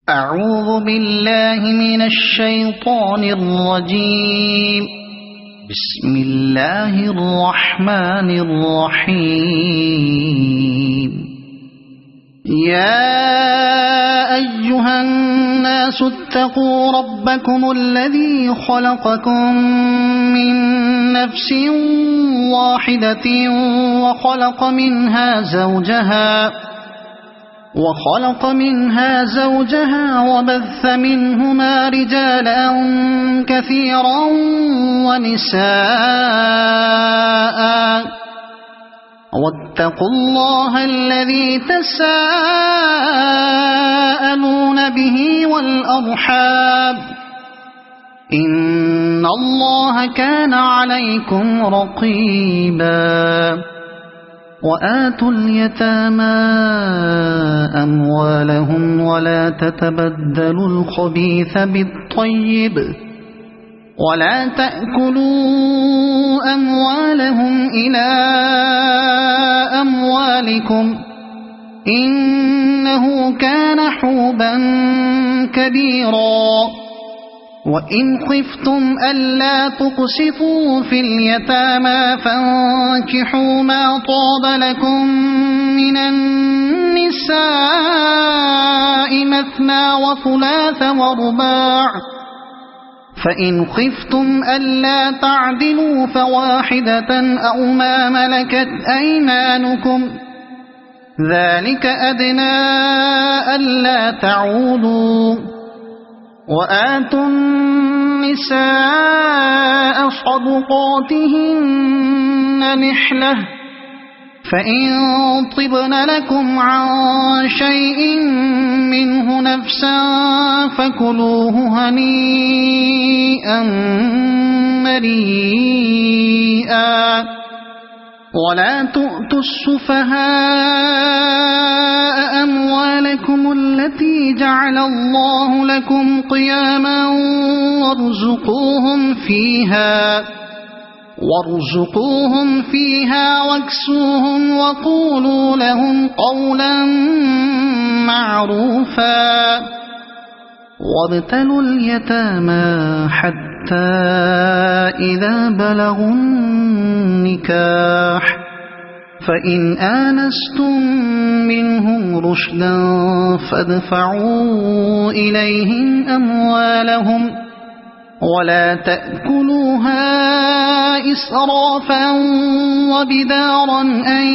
أعوذ بالله من الشيطان الرجيم. بسم الله الرحمن الرحيم. يا أيها الناس اتقوا ربكم الذي خلقكم من نفس واحدة وخلق منها زوجها وبث منهما رجالا كثيرا ونساء واتقوا الله الذي تساءلون به والأرحام إن الله كان عليكم رقيبا. وآتوا اليتامى أموالهم ولا تتبدلوا الخبيث بالطيب ولا تأكلوا أموالهم إلى أموالكم إنه كان حوبا كبيرا. وإن خفتم ألا تقسطوا في اليتامى فانكحوا ما طاب لكم من النساء مثنى وثلاث ورباع فإن خفتم ألا تعدلوا فواحدة أو ما ملكت أيمانكم ذلك أدنى ألا تعولوا. وآتوا النساء صدقاتهن نحلة فإن طبن لكم عن شيء منه نفسا فكلوه هنيئا مريئا. ولا تؤتوا السفهاء أموالكم التي جعل الله لكم قياما وارزقوهم فيها واكسوهم وقولوا لهم قولا معروفا. وابتلوا اليتامى حتى إذا بلغوا النكاح فإن آنستم منهم رشدا فادفعوا إليهم أموالهم ولا تأكلوها إسرافا وبدارا أن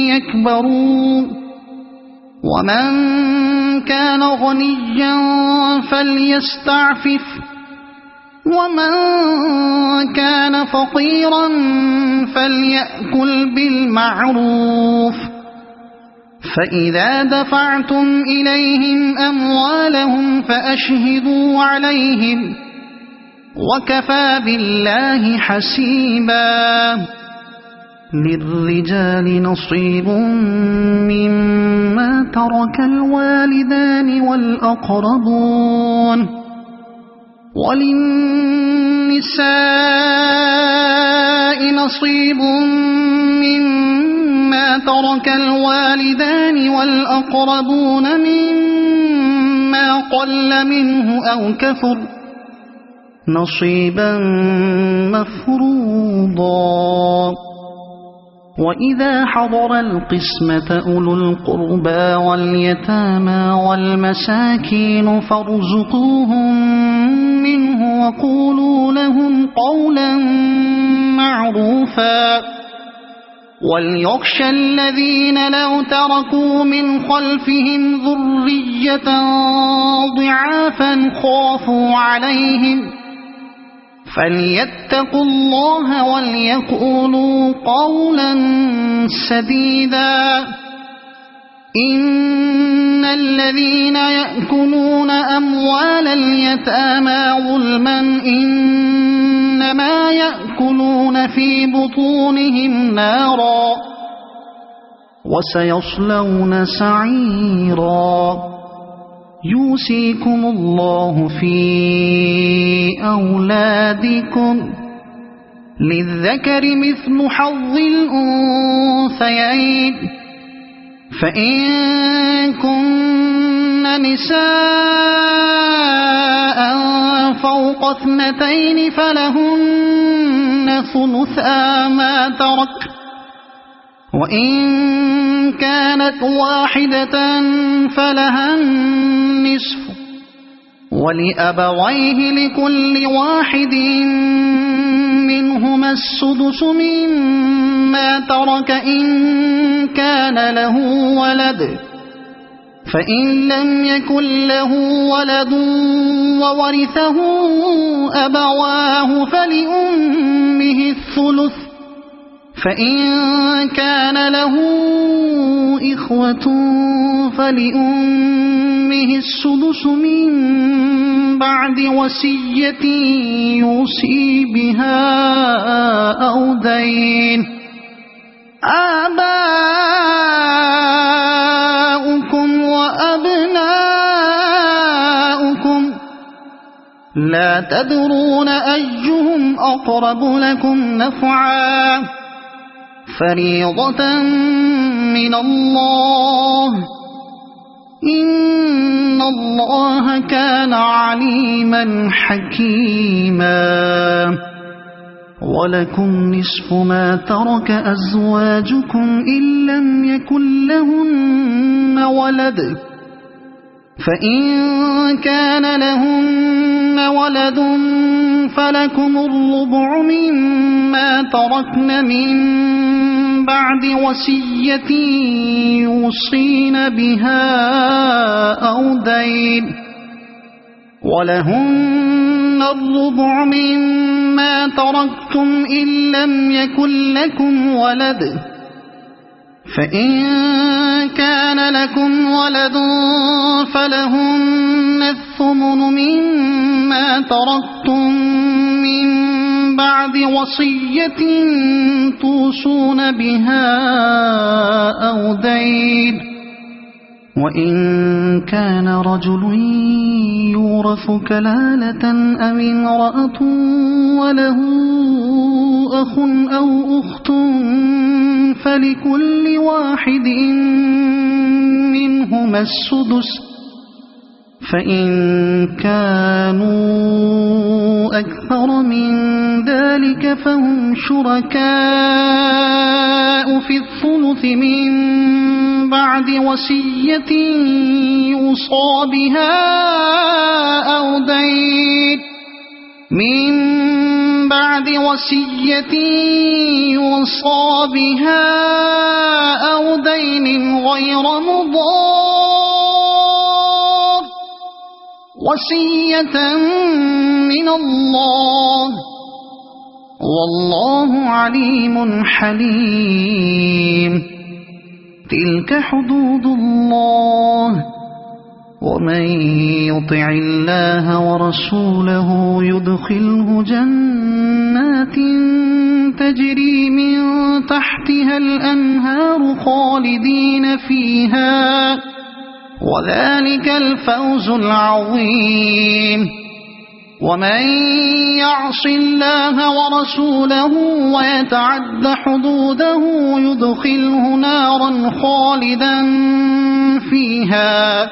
يكبروا. ومن كان غنيا فليستعفف ومن كان فقيرا فليأكل بالمعروف. فإذا دفعتم إليهم أموالهم فأشهدوا عليهم وكفى بالله حسيبا. للرجال نصيب مما ترك الوالدان والأقربون وللنساء نصيب مما ترك الوالدان والأقربون مما قل منه أو كثر نصيبا مفروضا. وإذا حضر القسمة أولو القربى واليتامى والمساكين فارزقوهم منه وقولوا لهم قولا معروفا. وليخشى الذين لو تركوا من خلفهم ذرية ضعافا خافوا عليهم فليتقوا الله وليقولوا قولا سديدا. إن الذين يأكلون أموال اليتامى ظلما إنما يأكلون في بطونهم نارا وسيصلون سعيرا. يوصيكم الله في أولادكم للذكر مثل حظ الأنثيين فإن كن نساء فوق 2 فلهن ثلثا ما ترك، وإن كانت واحدة فلها النصف، ولأبويه لكل واحد منهما السدس مما ترك إن كان له ولد، فإن لم يكن له ولد وورثه أبواه فلأمه الثلث، فإن كان له إخوة فلأمه السدس من بعد وصية يوصي بها أو دين. آباؤكم وأبناؤكم لا تدرون أيهم أقرب لكم نفعا، فريضة من الله، إن الله كان عليما حكيما. ولكم نصف ما ترك أزواجكم إن لم يكن لهن ولد، فإن كان لهن ولد فلكم الربع مما تركن من بعد وصية يوصين بها أو دين، ولهن الربع مما تركتم إن لم يكن لكم ولد، فإن كان لكم ولد فلهن الثمن مما تركتم من بعد وصية توصون بها أو دين. وإن كان رجل يورث كلالة أو امرأة وله أخ أو أخت فلكل واحد منهما السدس، فإن كانوا أكثر من ذلك فهم شركاء في الثلث من بعد وصية يوصى بها أو دين، من بعد وصية يوصى بها أو دين غير مضار، وصية من الله، والله عليم حليم. تلك حدود الله، ومن يطع الله ورسوله يدخله جنات تجري من تحتها الأنهار خالدين فيها، وذلك الفوز العظيم. ومن يعص الله ورسوله ويتعد حدوده يدخله نارا خالدا فيها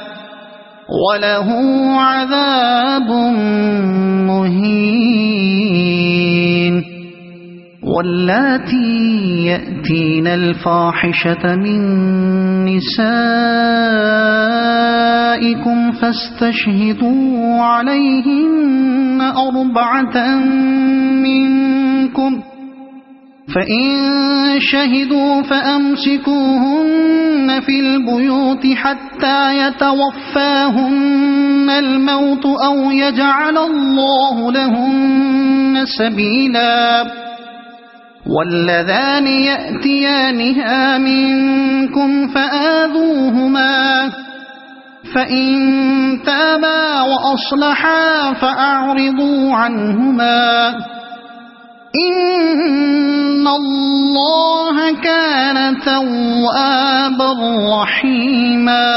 وله عذاب مهين. واللاتي يأتين الفاحشة من نسائكم فاستشهدوا عليهن 4 منكم، فإن شهدوا فأمسكوهن في البيوت حتى يتوفاهن الموت أو يجعل الله لهن سبيلا. واللذان يأتيانها منكم فآذوهما، فإن تابا وأصلحا فأعرضوا عنهما، إن الله كان توابا رحيما.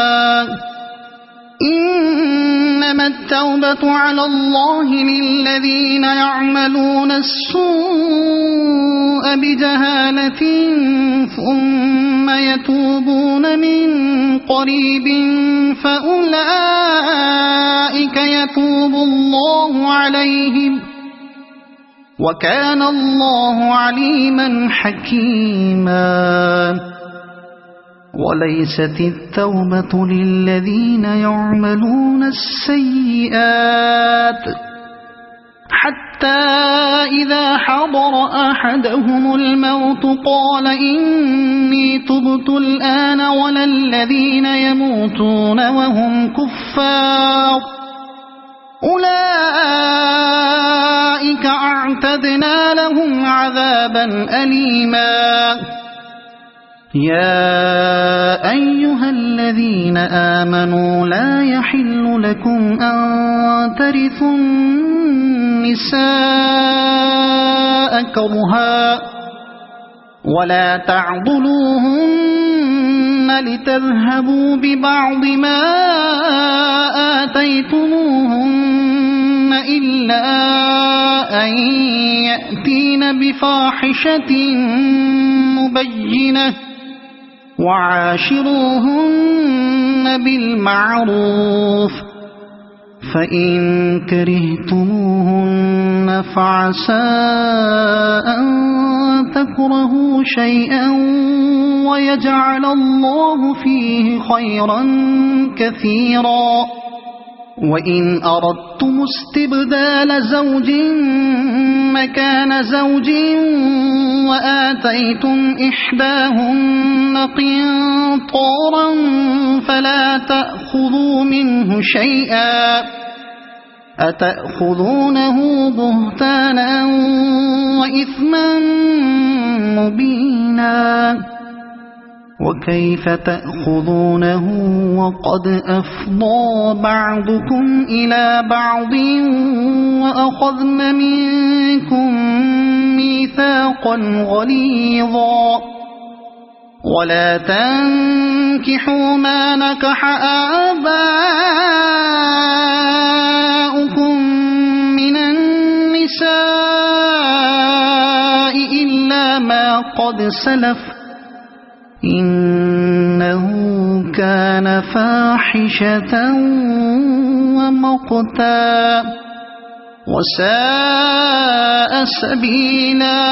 إنما التوبة على الله للذين يعملون السوء السوء بجهالة ثم يتوبون من قريب فأولئك يتوب الله عليهم وكان الله عليما حكيما. وليست التوبة للذين يعملون السيئات حتى إذا حضر أحدهم الموت قال إني تبت الآن ولا الذين يموتون وهم كفار أولئك أعتدنا لهم عذابا أليما. يا أيها الذين آمنوا لا يحل لكم أن ترثوا النساء كرها ولا تعضلوهن لتذهبوا ببعض ما آتيتموهن إلا أن يأتين بفاحشة مبينة وعاشروهن بالمعروف فإن كرهتموهن فعسى أن تكرهوا شيئا ويجعل الله فيه خيرا كثيرا. وإن أردتم استبدال زوج مكان زوج وآتيتم إحداهن قنطارا فلا تأخذوا منه شيئا أتأخذونه بهتانا وإثما مبينا. وكيف تأخذونه وقد أفضى بعضكم إلى بعض وأخذن منكم ميثاقا غليظا. ولا تنكحوا ما نكح آباؤكم من النساء إلا ما قد سلف إنه كان فاحشة ومقتا وساء سبيلا.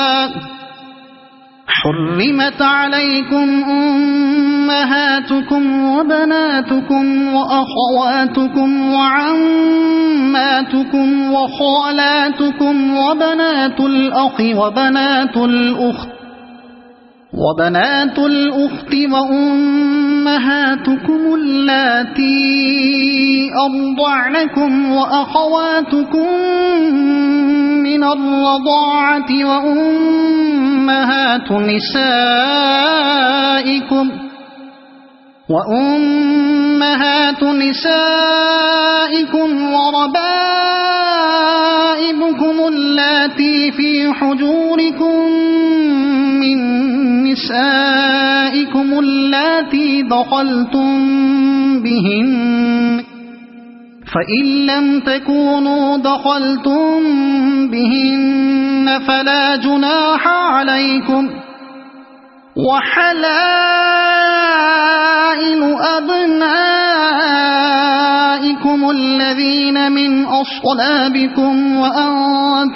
حرمت عليكم أمهاتكم وبناتكم وأخواتكم وعماتكم وخالاتكم وبنات الأخ وبنات الأخت وأمهاتكم اللاتي أرضعنكم وأخواتكم من الرضاعة وأمهات نسائكم وربائبكم اللاتي في حجوركم من نسائكم اللاتي دخلتم بهن فإن لم تكونوا دخلتم بهن فلا جناح عليكم. وحلائل أبنائكم الذين من أصلابكم وأن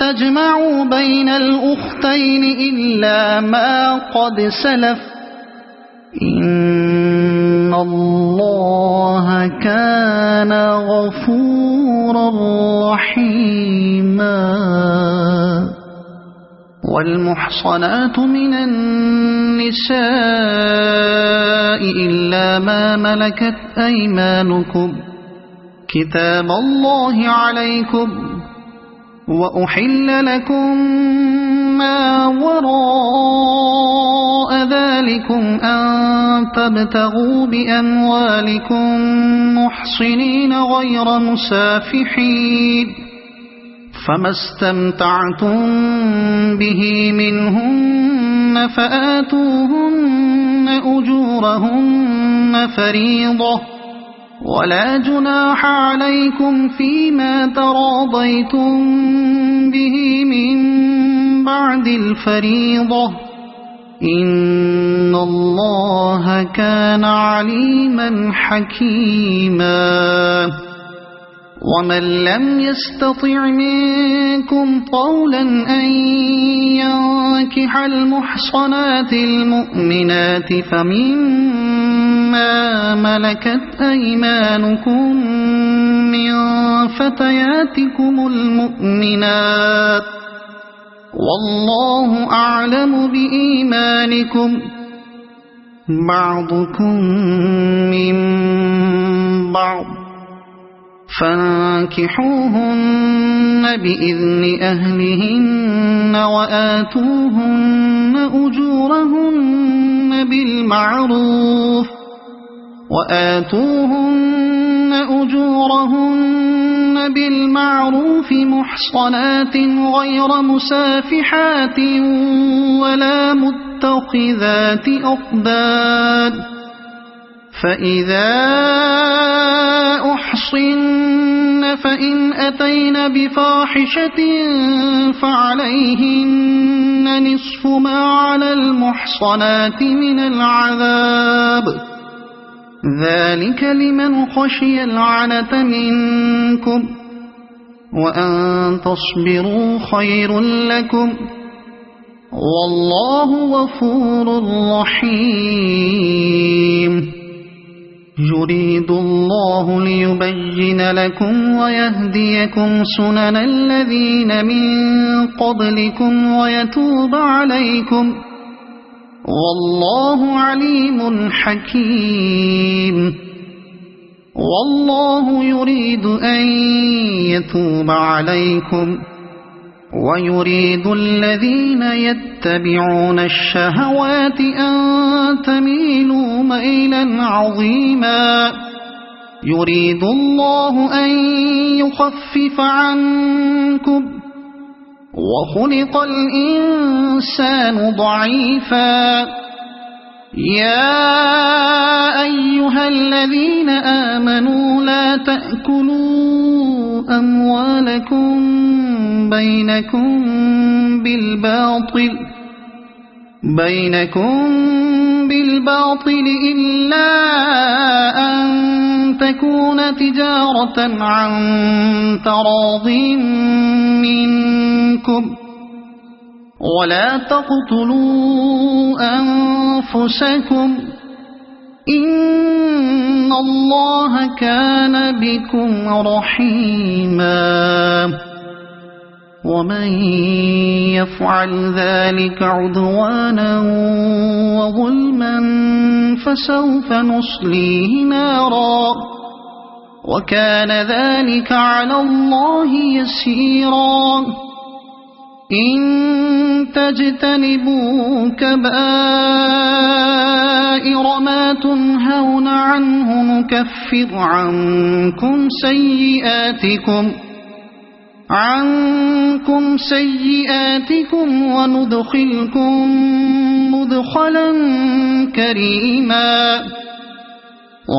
تجمعوا بين الأختين إلا ما قد سلف إن الله كان غفورا رحيما. والمحصنات من النساء إلا ما ملكت أيمانكم كتاب الله عليكم وأحل لكم ما وراء ذلكم أن تبتغوا بأموالكم محصنين غير مسافحين فما استمتعتم به منهن فآتوهن أجورهن فريضة ولا جناح عليكم فيما تراضيتم به من بعد الفريضة إن الله كان عليما حكيما ومن لم يستطع منكم طولا أن ينكح المحصنات المؤمنات فمما ملكت أيمانكم من فتياتكم المؤمنات والله أعلم بإيمانكم بعضكم من بعض فانكحوهن بإذن أهلهن وآتوهن أجورهن بالمعروف محصنات غير مسافحات ولا متخذات أخدان فإذا أحصن فإن أتين بفاحشة فعليهن نصف ما على المحصنات من العذاب ذلك لمن خشي العنة منكم وأن تصبروا خير لكم والله غفور رحيم يريد الله ليبين لكم ويهديكم سنن الذين من قبلكم ويتوب عليكم والله عليم حكيم والله يريد أن يتوب عليكم ويريد الذين يتبعون الشهوات أن تميلوا ميلا عظيما يريد الله أن يخفف عنكم وخلق الإنسان ضعيفا يا أيها الذين آمنوا لا تأكلوا أموالكم بينكم بالباطل إلا أن تكون تجارة عن تراض منكم ولا تقتلوا أنفسكم إن الله كان بكم رحيما ومن يفعل ذلك عدوانا وظلما فسوف نصليه نارا وكان ذلك على الله يسيرا إن تجتنبوا كبائر ما تنهون عنه نكفر عنكم سيئاتكم وندخلكم مدخلا كريما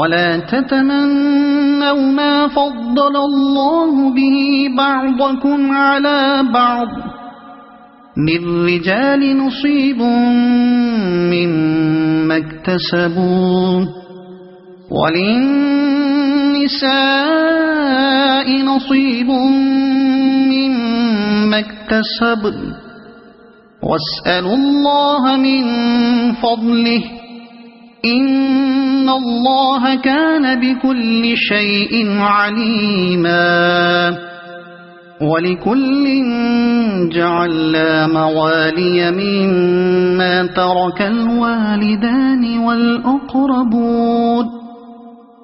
ولا تتمنوا ما فضل الله به بعضكم على بعض للرجال نصيب مما اكتسبوا وللنساء نصيب مما اكتسبن واسألوا الله من فضله إن الله كان بكل شيء عليما ولكل جعلنا موالي مما ترك الوالدان والأقربون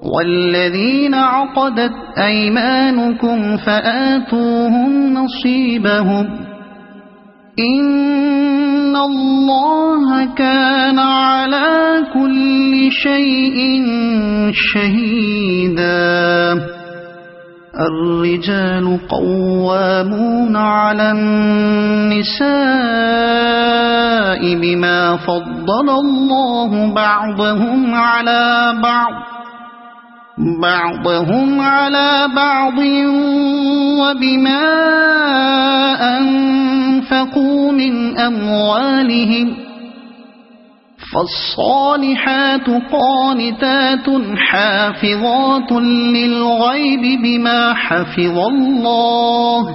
والذين عقدت أيمانكم فآتوهم نصيبهم إن الله كان على كل شيء شهيدا الرجال قوامون على النساء بما فضل الله بعضهم على بعض وبما أنفقوا من أموالهم فالصالحات قانتات حافظات للغيب بما حفظ الله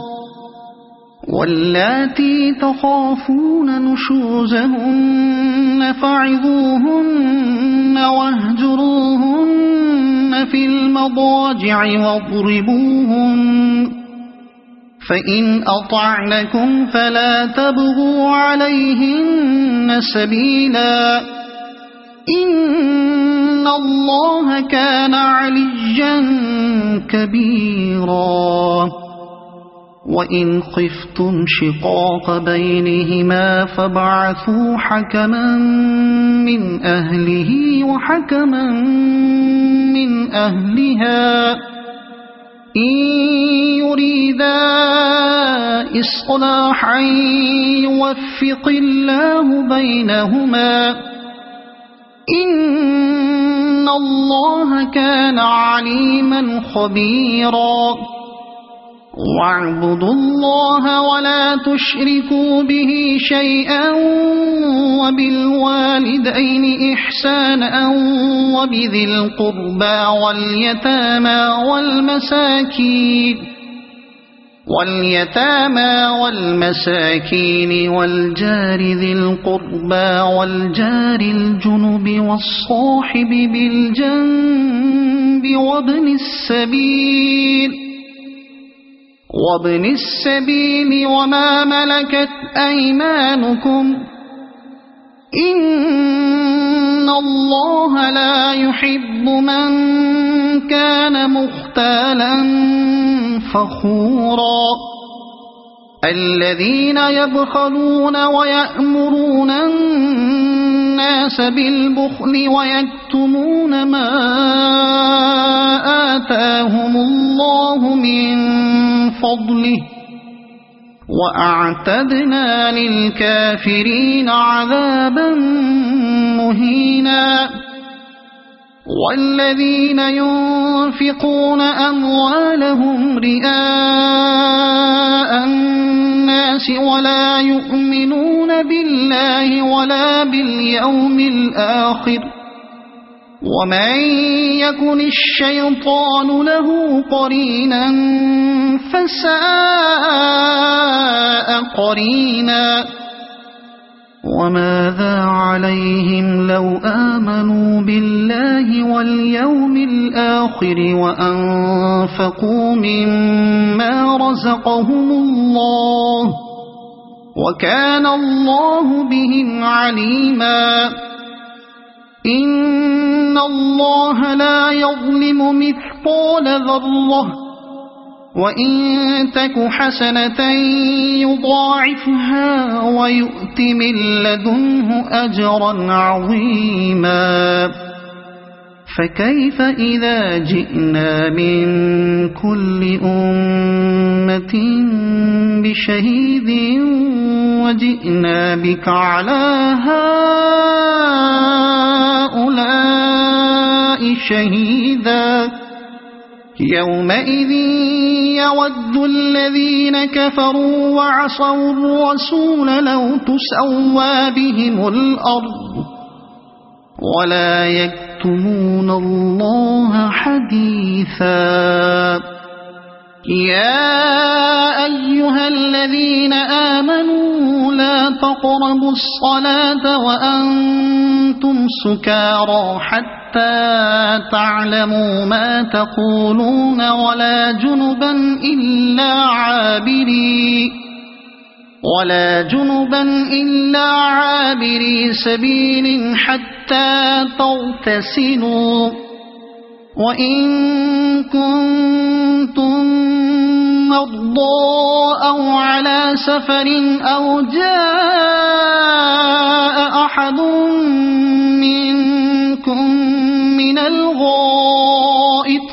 واللاتي تخافون نشوزهن فعظوهن واهجروهن في المضاجع واضربوهن فإن أطعنكم فلا تبغوا عليهن سبيلا إن الله كان عليا كبيرا وإن خفتم شقاق بينهما فابعثوا حكما من أهله وحكما من أهلها إن يريدا إصلاحا يوفق الله بينهما إن الله كان عليما خبيرا واعبدوا الله ولا تشركوا به شيئا وبالوالدين إحسانا وبذي القربى واليتامى والمساكين والجار ذي القربى والجار الجنب والصاحب بالجنب وابن السبيل وما ملكت أيمانكم إن الله لا يحب من كان مختالا فخورا الذين يبخلون ويأمرون الناس بالبخل ويكتمون ما آتاهم الله من فضله وأعتدنا للكافرين عذابا مهينا والذين ينفقون أموالهم رئاء الناس ولا يؤمنون بالله ولا باليوم الآخر ومن يكن الشيطان له قرينا فساء قرينا وماذا عليهم لو آمنوا بالله واليوم الآخر وأنفقوا مما رزقهم الله وكان الله بهم عليما إن الله لا يظلم مثقال ذرة وإن تك حسنة يضاعفها ويؤت من لدنه أجرا عظيما فكيف إذا جئنا من كل أمة بشهيد وجئنا بك على هؤلاء شهيدا يومئذ يود الذين كفروا وعصوا الرسول لو تسوى بهم الأرض ولا يكتمون الله حديثا يا أيها الذين آمنوا لا تقربوا الصلاة وأنتم سكارى حتى تعلموا ما تقولون ولا جنبا إلا عابري سبيل حتى تغتسلوا وإن كنتم مرضى أو على سفر أو جاء أحد منكم من الغائط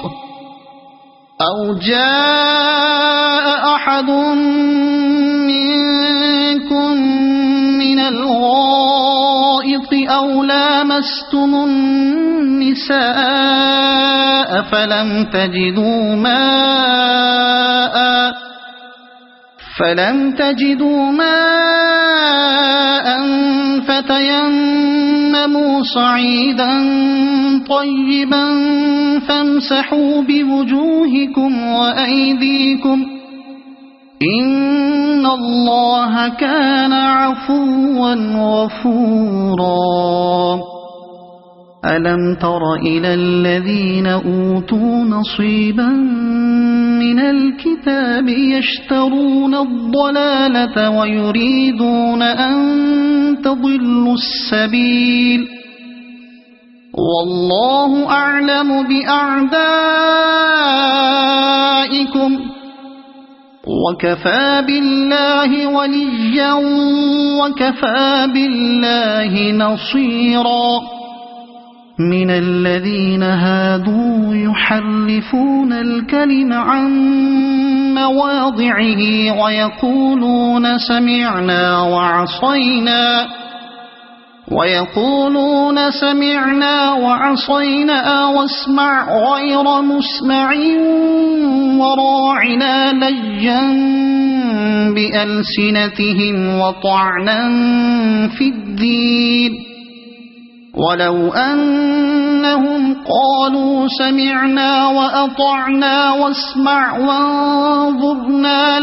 أو لامستم النساء فلم تجدوا ماء فتيمموا صعيدا طيبا فامسحوا بوجوهكم وأيديكم إن الله كان عفوا غفورا ألم تر إلى الذين أوتوا نصيبا من الكتاب يشترون الضلالة ويريدون أن تضلوا السبيل والله أعلم بأعدائكم وكفى بالله وليا وكفى بالله نصيرا من الذين هادوا يحرفون الكلم عن مواضعه ويقولون سمعنا وعصينا واسمع غير مسمع وراعنا ليا بألسنتهم وطعنا في الدين ولو أنهم قالوا سمعنا وأطعنا واسمع وانظرنا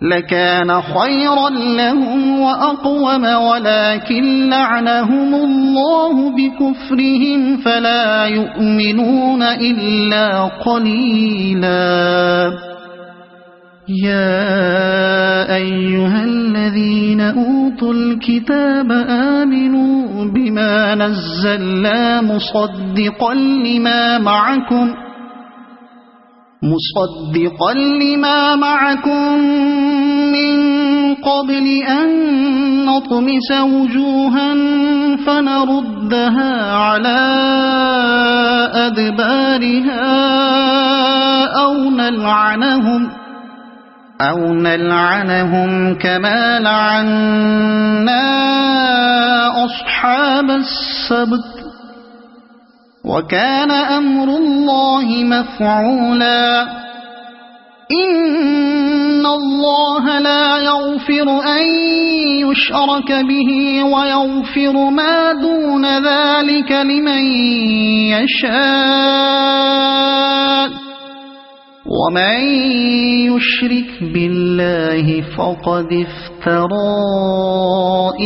لكان خيرا لهم وأقوم ولكن لعنهم الله بكفرهم فلا يؤمنون إلا قليلا يا أيها الذين أوتوا الكتاب آمنوا بما نزلنا مصدقا لما معكم من قبل أن نطمس وجوها فنردها على أدبارها أو نلعنهم كما لعنا أصحاب السبت وكان أمر الله مفعولا إن الله لا يغفر أن يشرك به ويغفر ما دون ذلك لمن يشاء ومن يشرك بالله فقد افترى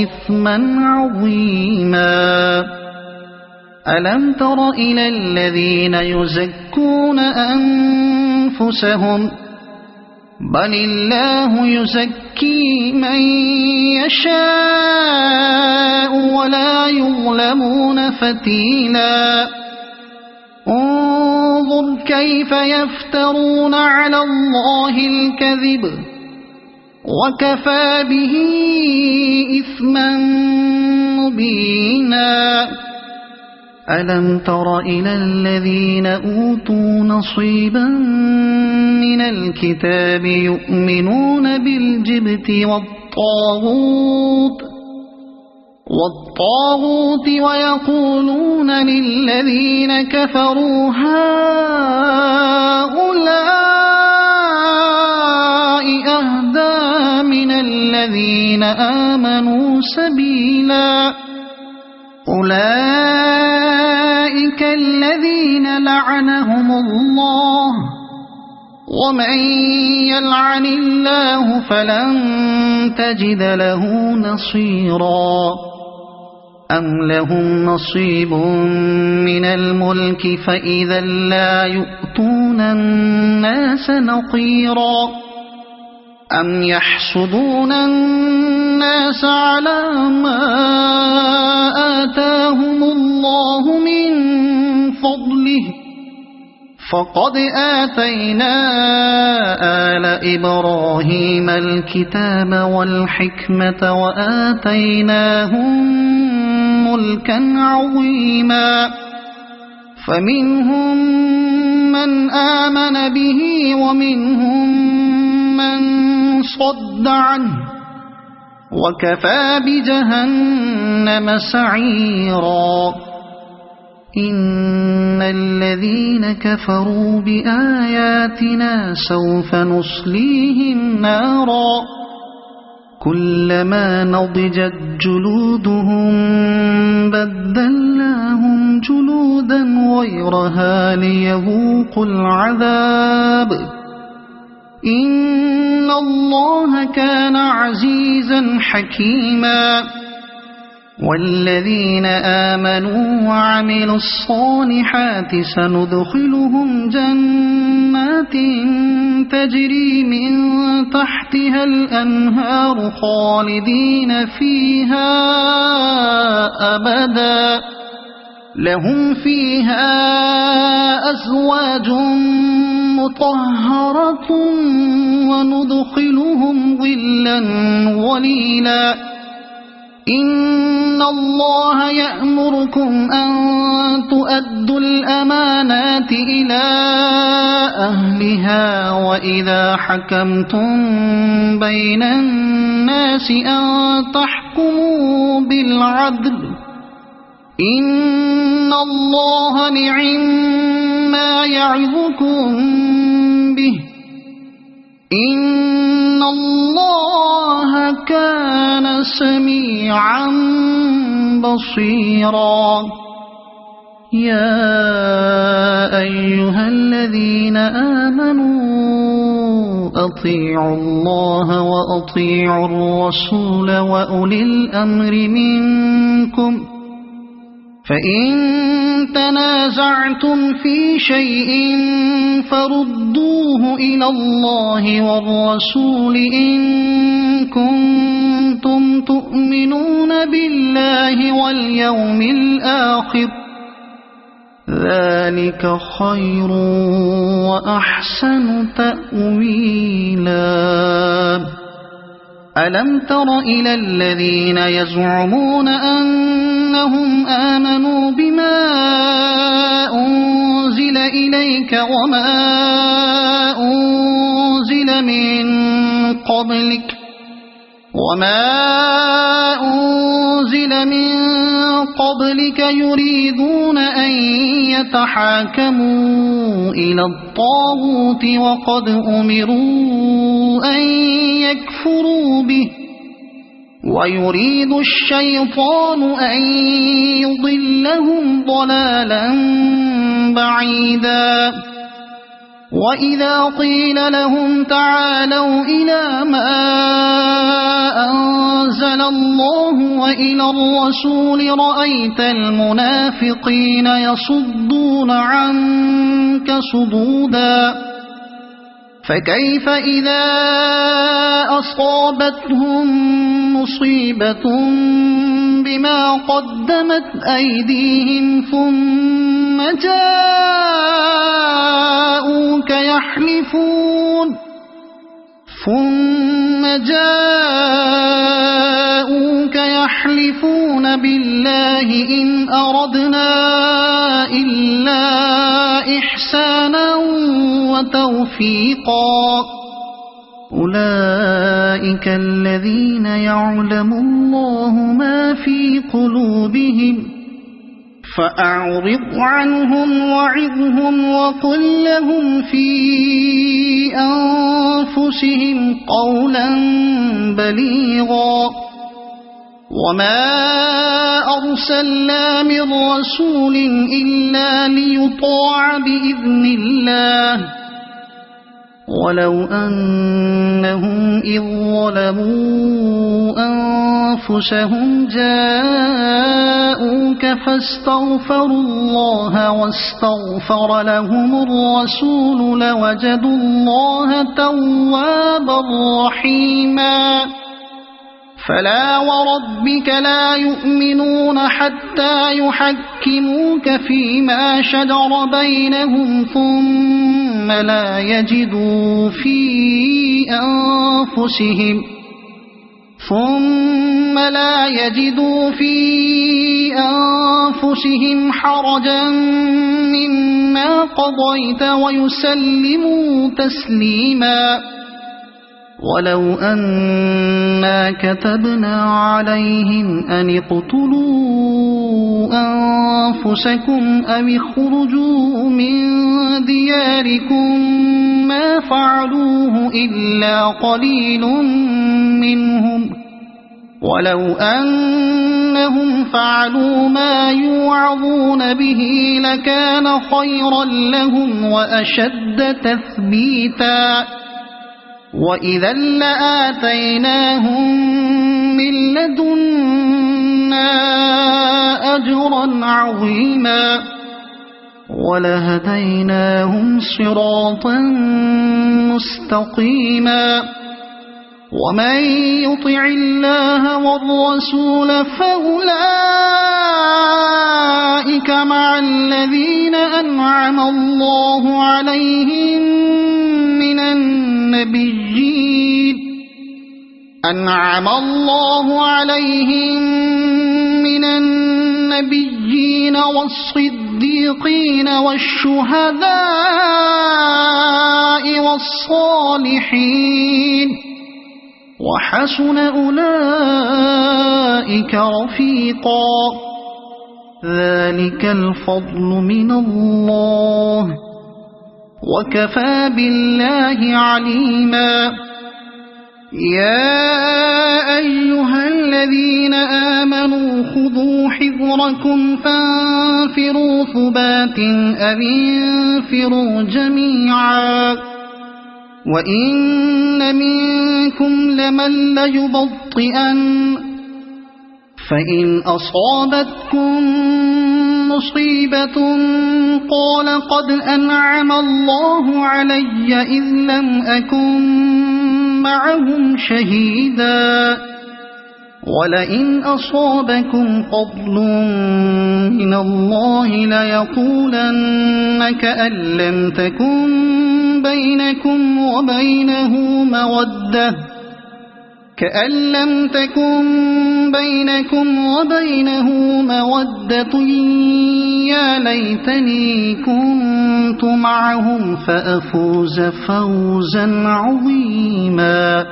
إثما عظيما ألم تر إلى الذين يزكون أنفسهم بل الله يزكي من يشاء ولا يظلمون فتيلا انظر كيف يفترون على الله الكذب وكفى به إثما مبينا ألم تر إلى الذين أوتوا نصيبا من الكتاب يؤمنون بالجبت والطاغوت ويقولون للذين كفروا هؤلاء أهدى من الذين آمنوا سبيلا أولئك الذين لعنهم الله ومن يلعن الله فلن تجد له نصيرا أم لهم نصيب من الملك فإذا لا يؤتون الناس نقيرا أم يحسدون الناس على ما آتاهم الله من فضله فقد آتينا آل إبراهيم الكتاب والحكمة وآتيناهم ملكا عظيما فمنهم من آمن به ومنهم من صد عنه وكفى بجهنم سعيرا إن الذين كفروا بآياتنا سوف نصليهم نارا كلما نضجت جلودهم بدلناهم جلودا غيرها ليذوقوا العذاب إن الله كان عزيزا حكيما والذين آمنوا وعملوا الصالحات سندخلهم جنات تجري من تحتها الأنهار خالدين فيها أبدا لهم فيها أزواج مطهرة وندخلهم ظلا ظليلا إن الله يأمركم أن تؤدوا الأمانات إلى أهلها وإذا حكمتم بين الناس أن تحكموا بالعدل إن الله نعما يعظكم به إن الله كان سميعا بصيرا يا أيها الذين آمنوا أطيعوا الله وأطيعوا الرسول وأولي الأمر منكم فإن تنازعتم في شيء فردوه إلى الله والرسول إن كنتم تؤمنون بالله واليوم الآخر ذلك خير وأحسن تأويلا ألم تر إلى الذين يزعمون أنهم آمنوا بما أنزل إليك وما أنزل من قبلك يريدون أن يتحاكموا إلى الطاغوت وقد أمروا أن يكفروا به ويريد الشيطان أن يضلهم ضلالا بعيدا وإذا قيل لهم تعالوا إلى ما أنزل الله وإلى الرسول رأيت المنافقين يصدون عنك صدودا فكيف إذا أصابتهم مصيبة بما قدمت أيديهم ثم جاءوك يحلفون بالله إن أردنا إلا إحسانا وتوفيقا أولئك الذين يعلم الله ما في قلوبهم فأعرض عنهم وعظهم وقل لهم في أنفسهم قولا بليغا وما أرسلنا من رسول إلا ليطاع بإذن الله ولو أنهم إذ ظلموا أنفسهم جاءوك فاستغفروا الله واستغفر لهم الرسول لوجدوا الله توابا رحيما فلا وربك لا يؤمنون حتى يحكموك فيما شجر بينهم ثم لا يجدوا في أنفسهم حرجا مما قضيت ويسلموا تسليما ولو أنا كتبنا عليهم أن اقتلوا أنفسكم أو اخرجوا من دياركم ما فعلوه إلا قليل منهم ولو أنهم فعلوا ما يوعظون به لكان خيرا لهم وأشد تثبيتا وإذا لآتيناهم من لدنا أجرا عظيما ولهديناهم صراطا مستقيما ومن يطع الله والرسول فأولئك مع الذين أنعم الله عليهم من النبيين والصديقين والشهداء والصالحين وحسن أولئك رفيقا ذلك الفضل من الله وكفى بالله عليما يا أيها الذين آمنوا خذوا حذركم فانفروا ثبات أو انفروا جميعا وإن منكم لمن ليبطئن فإن أصابتكم مصيبة قال قد أنعم الله علي إذ لم أكن معهم شهيدا ولئن أصابكم فضل من الله ليقولن كأن لم تكن بينكم وبينه مودة يا ليتني كنت معهم فأفوز فوزا عظيما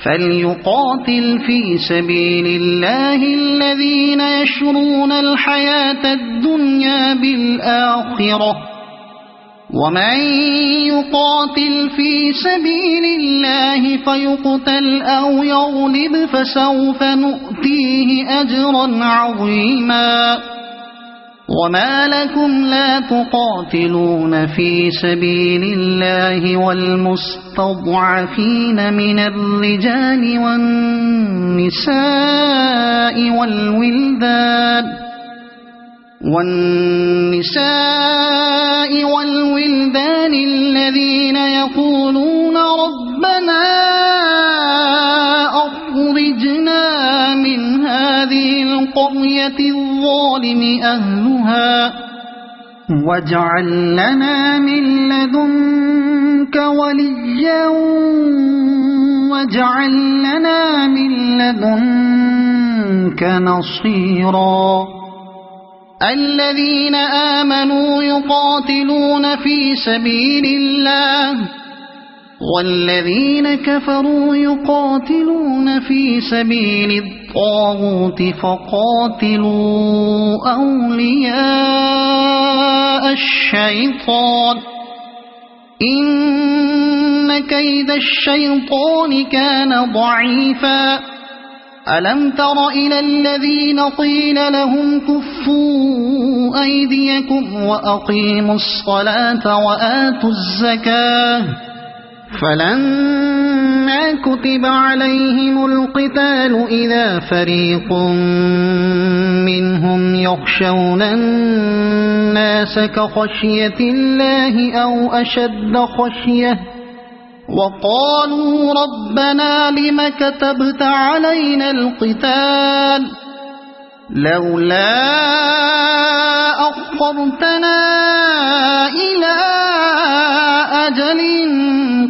فليقاتل في سبيل الله الذين يشرون الحياة الدنيا بالآخرة ومن يقاتل في سبيل الله فيقتل أو يغلب فسوف نؤتيه أجرا عظيما وما لكم لا تقاتلون في سبيل الله والمستضعفين من الرجال والنساء والولدان الذين يقولون ربنا أخرجنا من هذه القرية الظالم أهلها واجعل لنا من لدنك وليا واجعل لنا من لدنك نصيرا الذين آمنوا يقاتلون في سبيل الله والذين كفروا يقاتلون في سبيل الطاغوت فقاتلوا أولياء الشيطان إن كيد الشيطان كان ضعيفا ألم تر إلى الذين قيل لهم كفوا أيديكم وأقيموا الصلاة وآتوا الزكاة فلما كتب عليهم القتال إذا فريق منهم يخشون الناس كخشية الله أو أشد خشية وقالوا ربنا لم كتبت علينا القتال لولا أخرتنا إلى أجل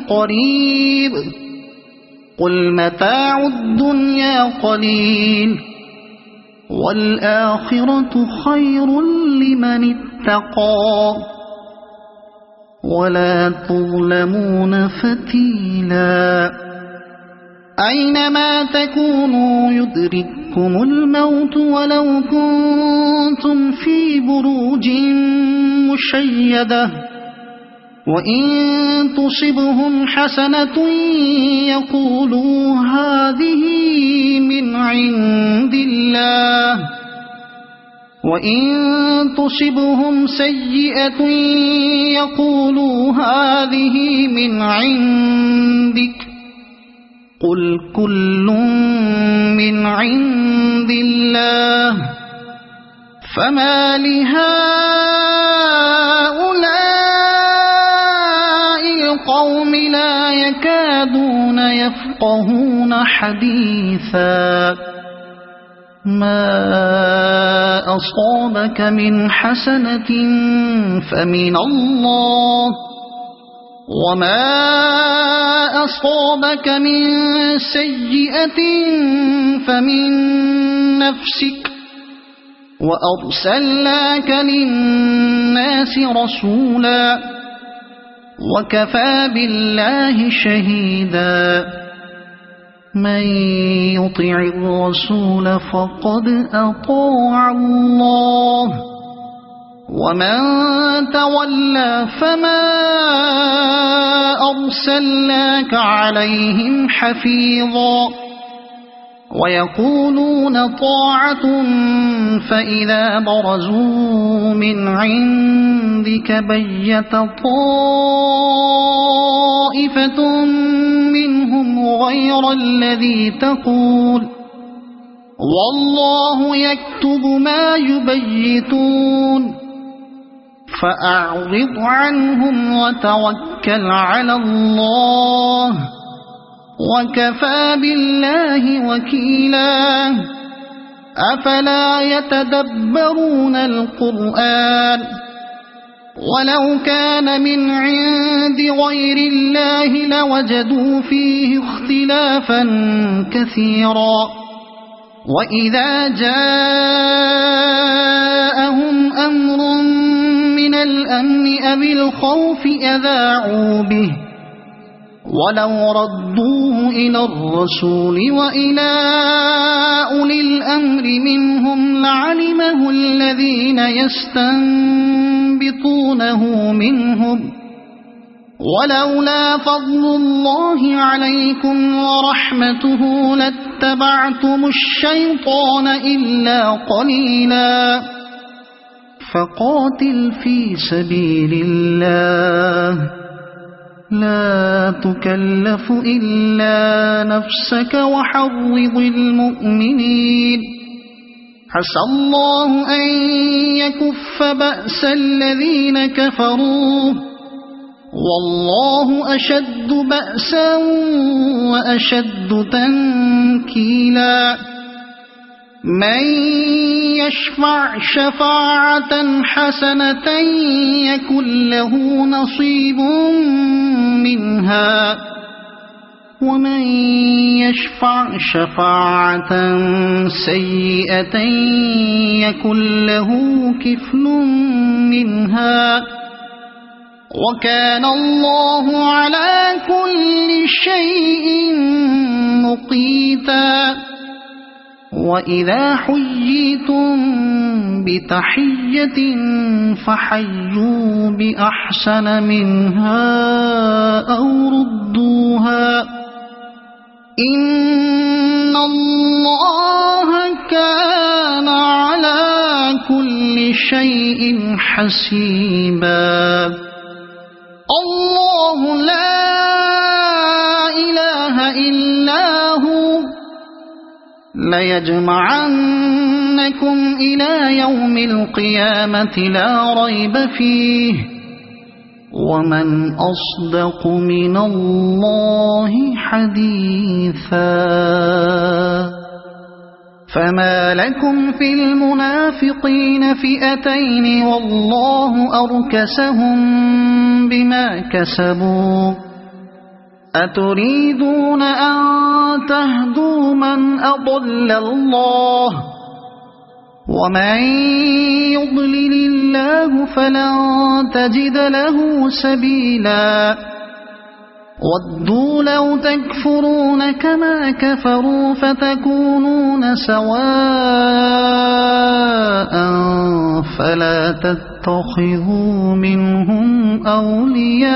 قريب قل متاع الدنيا قليل والآخرة خير لمن اتقى ولا تظلمون فتيلا أينما تكونوا يدرككم الموت ولو كنتم في بروج مشيدة وإن تصبهم حسنة يقولوا هذه من عند الله وإن تصبهم سيئة يقولوا هذه من عندك قل كل من عند الله فما لهؤلاء القوم لا يكادون يفقهون حديثا ما أصابك من حسنة فمن الله وما أصابك من سيئة فمن نفسك وأرسلناك للناس رسولا وكفى بالله شهيدا من يطع الرسول فقد أطاع الله ومن تولى فما أرسلناك عليهم حفيظا ويقولون طاعة فإذا برزوا من عندك بيت طائفة منهم غير الذي تقول والله يكتب ما يبيتون فأعرض عنهم وتوكل على الله وكفى بالله وكيلا أفلا يتدبرون القرآن ولو كان من عند غير الله لوجدوا فيه اختلافا كثيرا وإذا جاءهم أمر من الأمن أو الخوف أذاعوا به ولو ردوه إلى الرسول وإلى أولي الأمر منهم لعلمه الذين يستنبطونه منهم ولولا فضل الله عليكم ورحمته لاتبعتم الشيطان إلا قليلا فقاتل في سبيل الله لا تكلف إلا نفسك وحرض المؤمنين عسى الله أن يكف بأس الذين كفروا والله أشد بأسا وأشد تنكيلا من يشفع شفاعة حسنة يكن له نصيب منها ومن يشفع شفاعة سيئة يكن له كفل منها وكان الله على كل شيء مقيتا وإذا حييتم بتحية فحيوا بأحسن منها أو ردوها إن الله كان على كل شيء حسيبا الله لا إله إلا هو ليجمعنكم إلى يوم القيامة لا ريب فيه ومن أصدق من الله حديثا فما لكم في المنافقين فئتين والله أركسهم بما كسبوا أتريدون أن تهدوا من أضل الله ومن يضلل الله فلن تجد له سبيلا ودوا لو تكفرون كما كفروا فتكونون سواء فلا تتخذوا منهم أولياء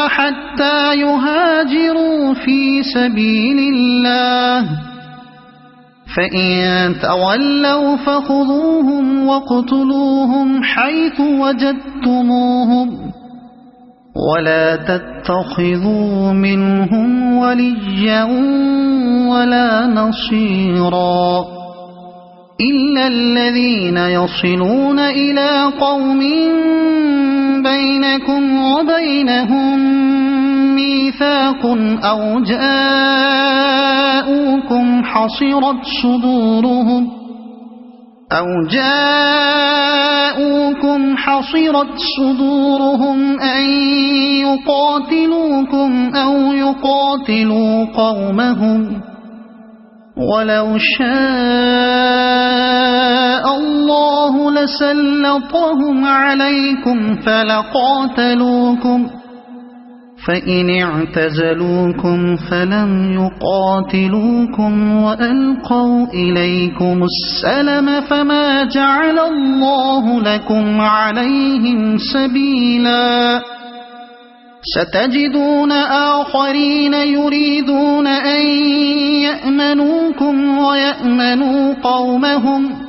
حتى يهاجروا في سبيل الله فإن تولوا فخذوهم واقتلوهم حيث وجدتموهم ولا تتخذوا منهم وليا ولا نصيرا إلا الذين يصلون إلى قوم بينكم وبينهم ميثاق أو جاءوكم حصرت صدورهم أن يقاتلوكم أو يقاتلوا قومهم ولو شاء الله لسلطهم عليكم فلقاتلوكم فإن اعتزلوكم فلم يقاتلوكم وألقوا إليكم السلم فما جعل الله لكم عليهم سبيلا ستجدون آخرين يريدون أن يأمنوكم ويأمنوا قومهم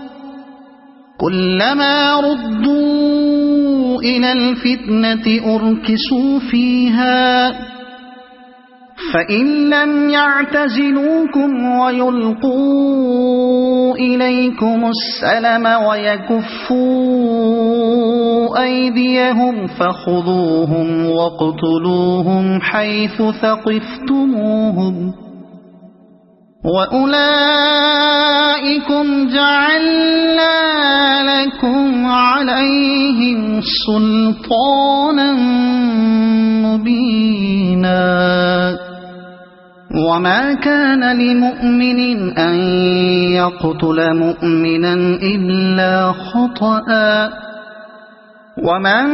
كلما ردوا إلى الفتنة أركسوا فيها فإن لم يعتزلوكم ويلقوا إليكم السلم ويكفوا أيديهم فخذوهم واقتلوهم حيث ثقفتموهم وأولئكم جعلنا لكم عليهم سلطانا مبينا وما كان لمؤمن أن يقتل مؤمنا إلا خطأ ومن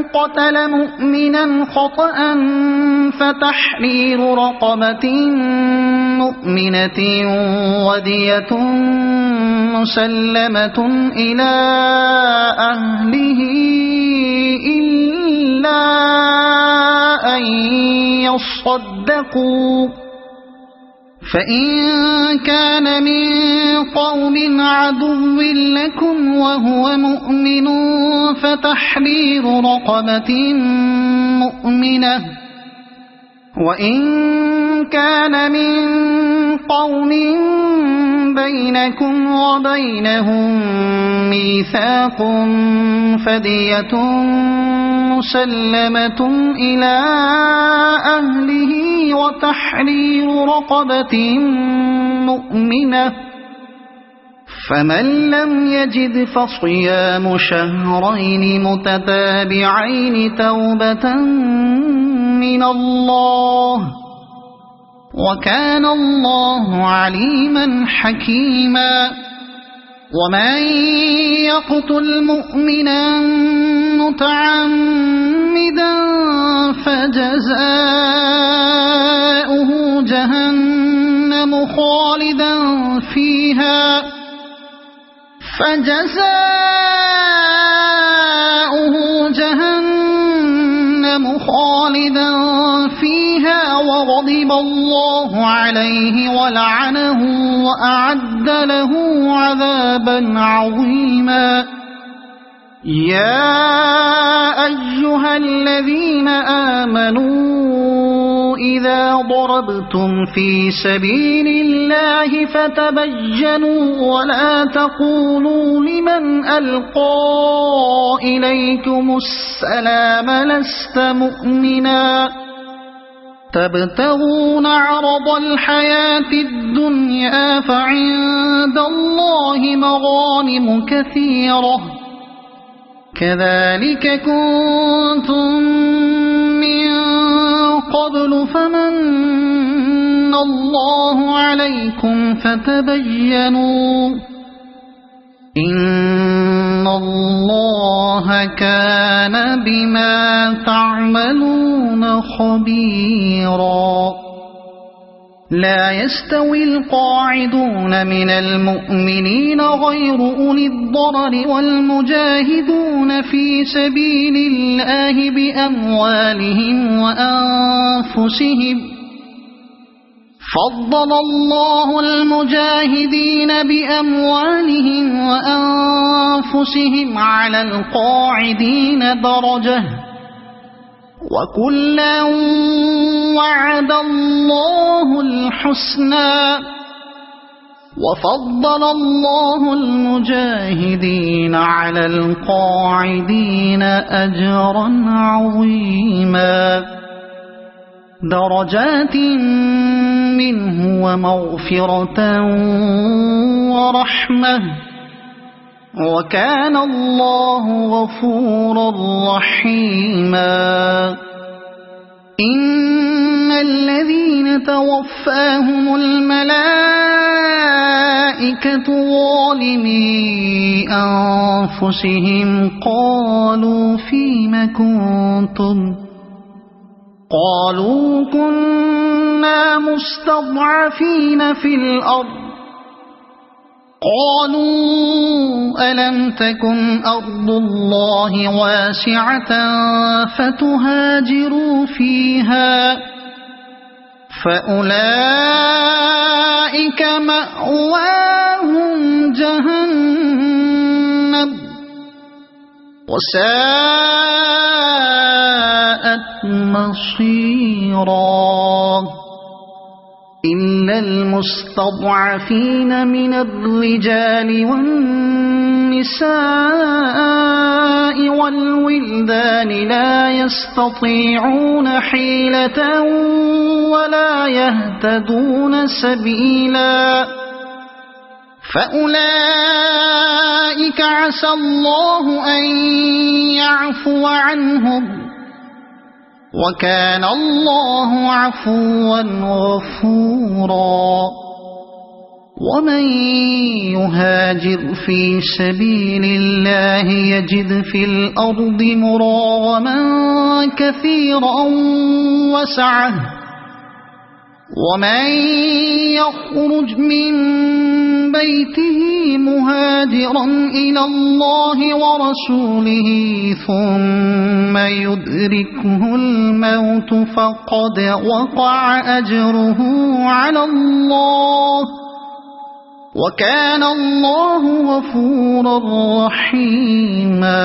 قتل مؤمنا خطأ فتحرير رقبة مؤمنة ودية مسلمة إلى أهله إلا أن يصدقوا فإن كان من قوم عدو لكم وهو مؤمن فتحرير رقبة مؤمنة وإن كان من قوم بينكم وبينهم ميثاق فدية مسلمة إلى أهله وتحرير رقبة مؤمنة فمن لم يجد فصيام شهرين متتابعين توبة من الله وكان الله عليما حكيما ومن يقتل مؤمنا متعمدا فجزاؤه جهنم خالدا فيها وغضب الله عليه ولعنه وأعد له عذابا عظيما يا أيها الذين آمنوا إذا ضربتم في سبيل الله فتبينوا ولا تقولوا لمن ألقى إليكم السلام لست مؤمنا تبتغون عرض الحياة الدنيا فعند الله مغانم كثيرة كذلك كنتم من قبل فمن الله عليكم فتبينوا إن الله كان بما تعملون خبيرا لا يستوي القاعدون من المؤمنين غير أولي الضرر والمجاهدون في سبيل الله بأموالهم وأنفسهم فضل الله المجاهدين بأموالهم وأنفسهم على القاعدين درجة وكلا وعد الله الحسنى وفضل الله المجاهدين على القاعدين أجرا عظيما درجات منه ومغفرة ورحمة وكان الله غفورا رحيما إن الذين توفاهم الملائكة ظالمي أنفسهم قالوا فيم كنتم قالوا كنا مستضعفين في الأرض قالوا ألم تكن أرض الله واسعة فتهاجروا فيها فأولئك مأواهم جهنم وساءت مصيرا إلا المستضعفين من الرجال والنساء والولدان لا يستطيعون حيلة ولا يهتدون سبيلا فأولئك عسى الله أن يعفو عنهم وكان الله عفوا غفورا ومن يهاجر في سبيل الله يجد في الأرض مراغما كثيرا وسعة ومن يخرج من بيته مهاجرا إلى الله ورسوله ثم يدركه الموت فقد وقع أجره على الله وكان الله غفورا رحيما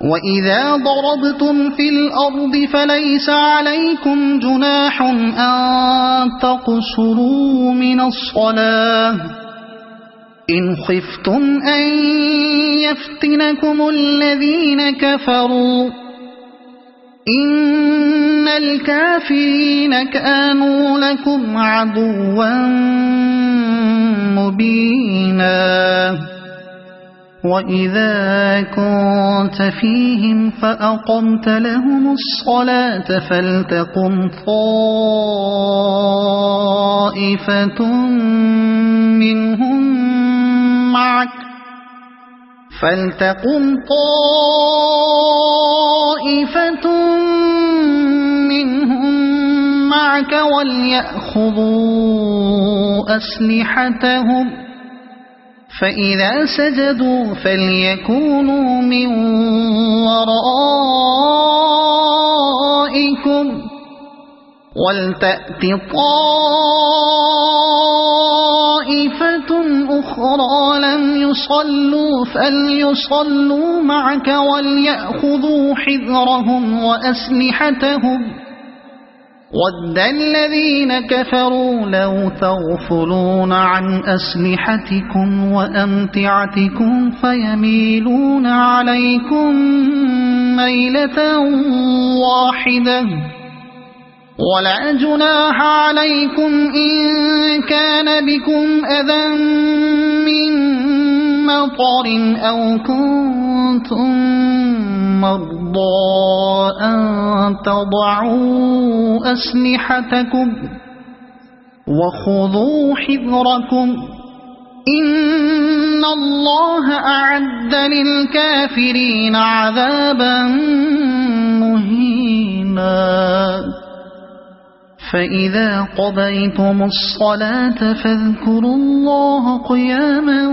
وإذا ضربتم في الأرض فليس عليكم جناح أن تقصروا من الصلاة إن خفتم أن يفتنكم الذين كفروا إن الكافرين كانوا لكم عدوا مبينا وإذا كنت فيهم فأقمت لهم الصلاة فلتقم طائفة منهم معك وليأخذوا أسلحتهم فإذا سجدوا فليكونوا من ورائكم ولتأت طائفة أخرى لم يصلوا فليصلوا معك وليأخذوا حذرهم وأسلحتهم ود الذين كفروا لو تغفلون عن أسلحتكم وأمتعتكم فيميلون عليكم ميلة واحدة ولا جناح عليكم إن كان بكم أذى من مطر أو كنتم مرضى ترضى أن تضعوا أسلحتكم وخذوا حذركم إن الله أعد للكافرين عذابا مهينا فإذا قضيتم الصلاة فاذكروا الله قياما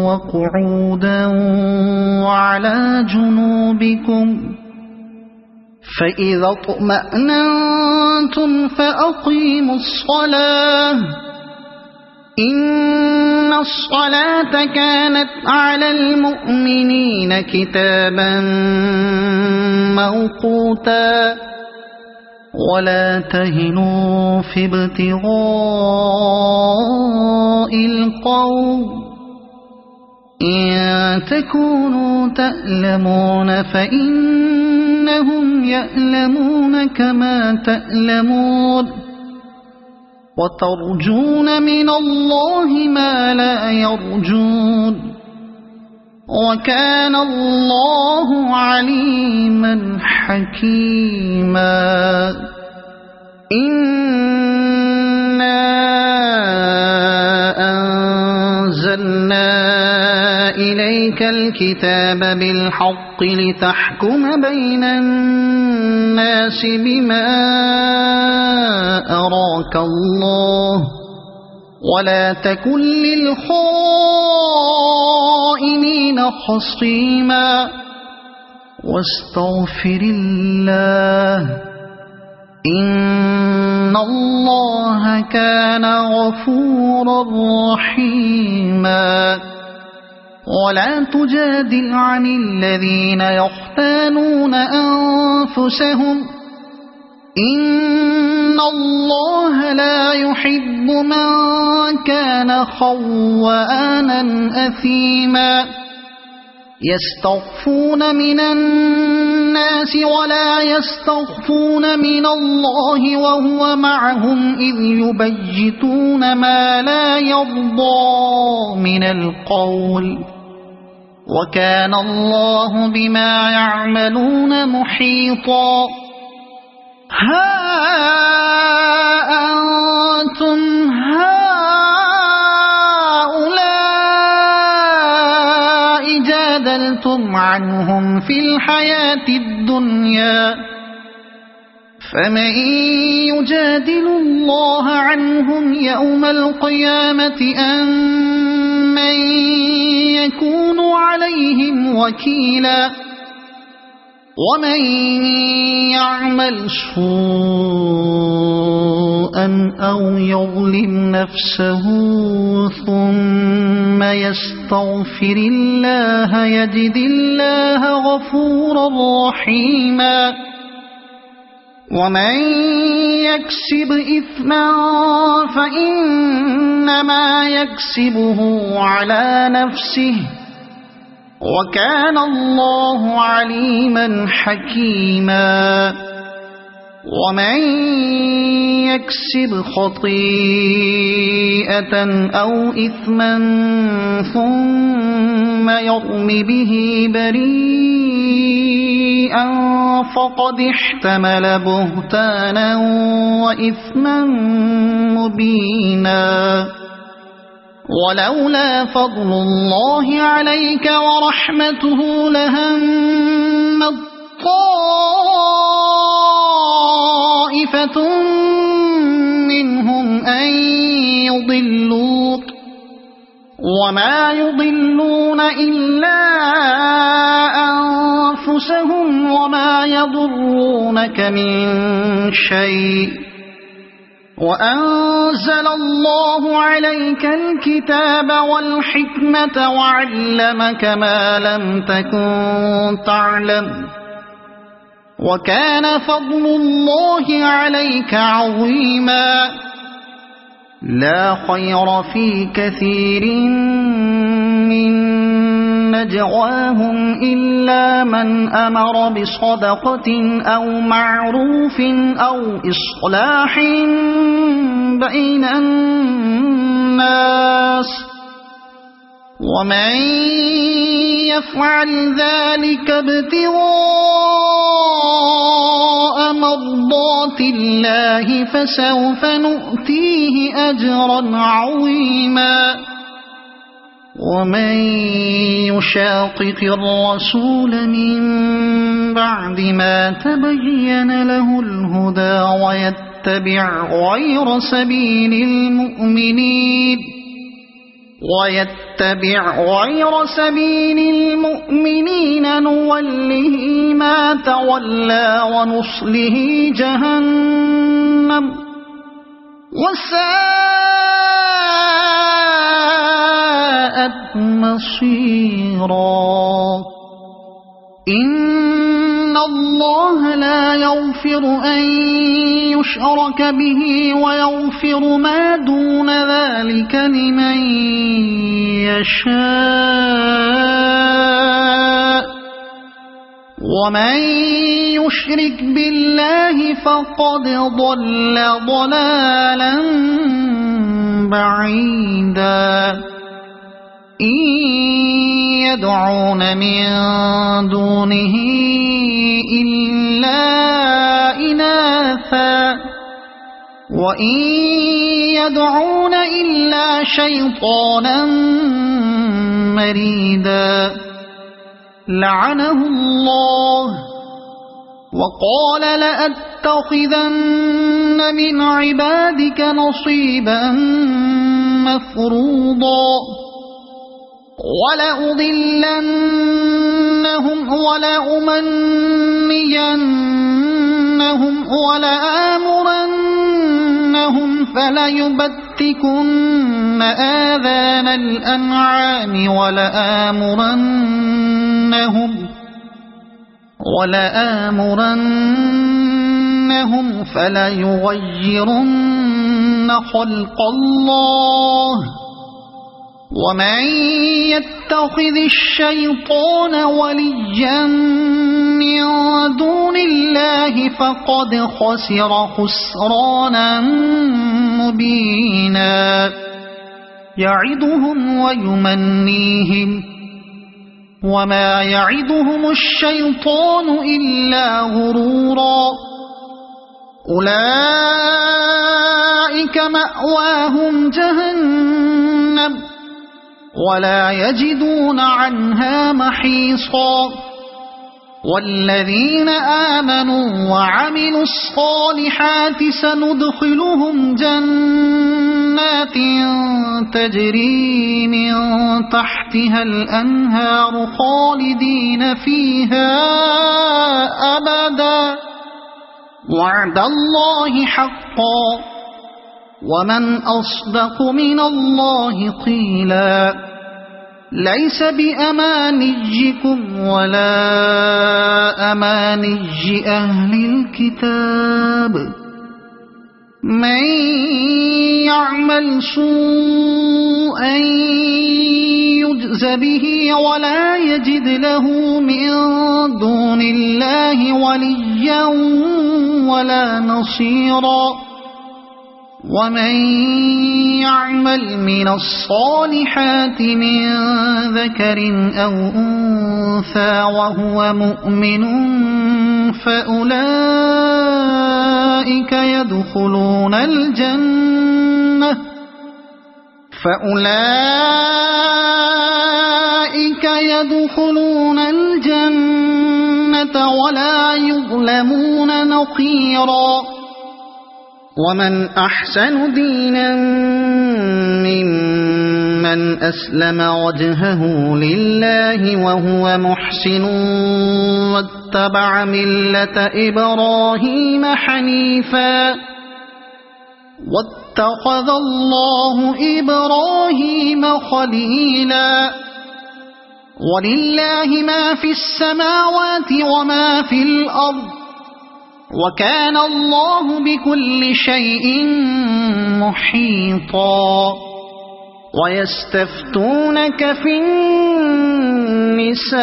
وقعودا وعلى جنوبكم فإذا اطمأننتم فأقيموا الصلاة إن الصلاة كانت على المؤمنين كتابا موقوتا ولا تهنوا في ابتغاء القوم إن تكونوا تألمون فإنهم يألمون كما تألمون وترجون من الله ما لا يرجون وكان الله عليما حكيما إنا أنزلنا إليك الكتاب بالحق لتحكم بين الناس بما أراك الله ولا تكن للخائنين خصيما واستغفر الله إن الله كان غفورا رحيما ولا تجادل عن الذين يختانون أنفسهم إن الله لا يحب من كان خوانا أثيما يستخفون من الناس ولا يستخفون من الله وهو معهم إذ يبيتون ما لا يرضى من القول وكان الله بما يعملون محيطا ها أنتم هؤلاء جادلتم عنهم في الحياة الدنيا فمن يجادل الله عنهم يوم القيامة أم من يكون عليهم وكيلا ومن يعمل سوءا أو يظلم نفسه ثم يستغفر الله يجد الله غفورا رحيما ومن يكسب إثما فإنما يكسبه على نفسه وكان الله عليما حكيما ومن يكسب خطيئة أو إثما ثم يرم به بريئا فقد احتمل بهتانا وإثما مبينا ولولا فضل الله عليك ورحمته لهم طائفة منهم أن يضلوك وما يضلون إلا أنفسهم وما يضرونك من شيء وأنزل الله عليك الكتاب والحكمة وعلمك ما لم تكن تعلم وكان فضل الله عليك عظيما لا خير في كثير من نجواهم إلا من أمر بصدقة أو معروف أو إصلاح بين الناس ومن يفعل ذلك ابتغاء مرضات الله فسوف نؤتيه أجرا عظيما ومن يشاقق الرسول من بعد ما تبين له الهدى ويتبع غير سبيل المؤمنين نوله ما تولى ونصله جهنم وساءت مصيرا إن الله لا يغفر أن يشرك به ويغفر ما دون ذلك لمن يشاء ومن يشرك بالله فقد ضل ضلالا بعيدا إن يدعون من دونه إلا إناثا وإن يدعون إلا شيطانا مريدا لعنه الله وقال لأتخذن من عبادك نصيبا مفروضا ولأضلنهم ولأمنينهم ولآمرنهم فليبتكن آذان الأنعام ولآمرنهم فليغيرن خلق الله ومن يتخذ الشيطان وليا من دون الله فقد خسر خسرانا مبينا يعدهم ويمنيهم وما يعدهم الشيطان إلا غرورا أولئك مأواهم جهنم ولا يجدون عنها محيصا والذين آمنوا وعملوا الصالحات سندخلهم جنات تجري من تحتها الأنهار خالدين فيها أبدا وعد الله حقا ومن أصدق من الله قيلا ليس بأمانيكم ولا أماني أهل الكتاب من يعمل سوءا يجز به ولا يجد له من دون الله وليا ولا نصيرا ومن يعمل من الصالحات من ذكر أو أنثى وهو مؤمن فأولئك يدخلون الجنة ولا يظلمون نقيرا ومن أحسن دينا ممن أسلم وجهه لله وهو محسن واتبع ملة إبراهيم حنيفا واتخذ الله إبراهيم خليلا ولله ما في السماوات وما في الأرض وكان الله بكل شيء محيطا ويستفتونك في النساء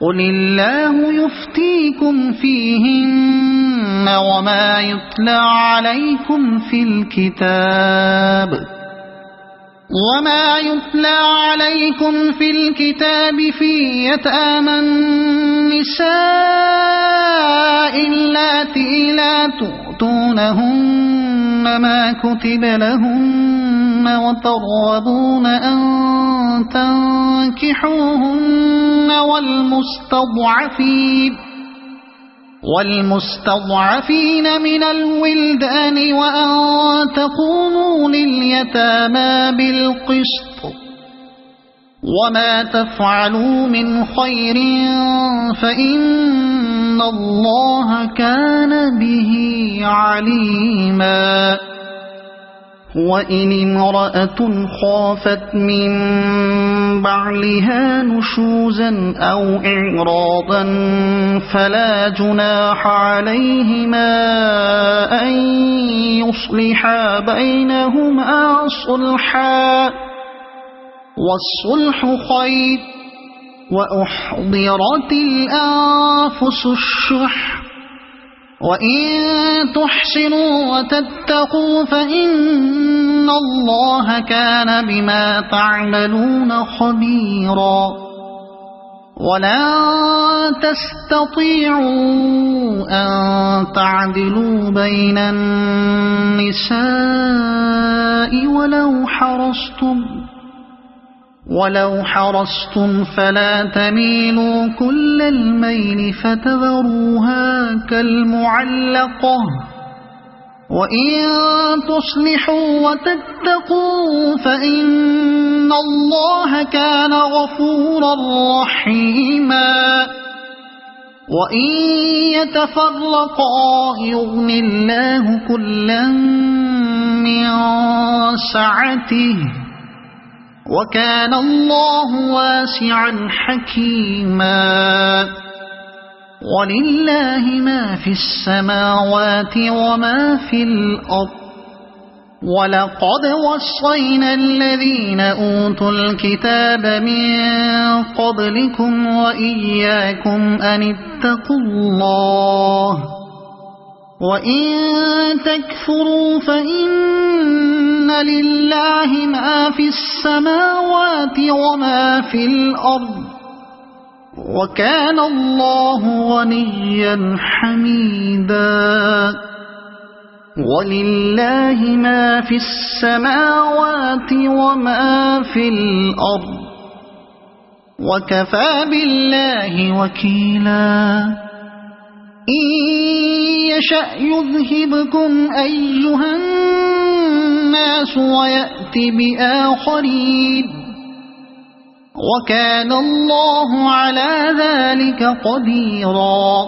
قل الله يفتيكم فيهن وما يتلى عليكم في الكتاب وما يتلى عليكم في الكتاب في يتامى النساء اللاتي لا تؤتونهن ما كتب لهن وترغبون أن تنكحوهن والمستضعفين من الولدان وأن تقوموا لليتامى بالقسط وما تفعلوا من خير فإن الله كان به عليما وإن امرأة خافت من بعلها نشوزا أو إعراضا فلا جناح عليهما أن يصلحا بينهما صلحا والصلح خير وأحضرت الأنفس الشح وإن تحسنوا وتتقوا فإن الله كان بما تعملون خبيرا ولن تستطيعوا أن تعدلوا بين النساء ولو حرصتم فلا تميلوا كل الميل فتذروها كالمعلقة وإن تصلحوا وتتقوا فإن الله كان غفورا رحيما وإن يتفرقا يغن الله كلا من سعته وكان الله واسعا حكيما ولله ما في السماوات وما في الأرض ولقد وصينا الذين أوتوا الكتاب من قبلكم وإياكم أن اتقوا الله وإن تكفروا فإن لله ما في السماوات وما في الأرض وكان الله غنيا حميدا ولله ما في السماوات وما في الأرض وكفى بالله وكيلا إن يشأ يذهبكم أيها الناس ويأتي بآخرين وكان الله على ذلك قديرا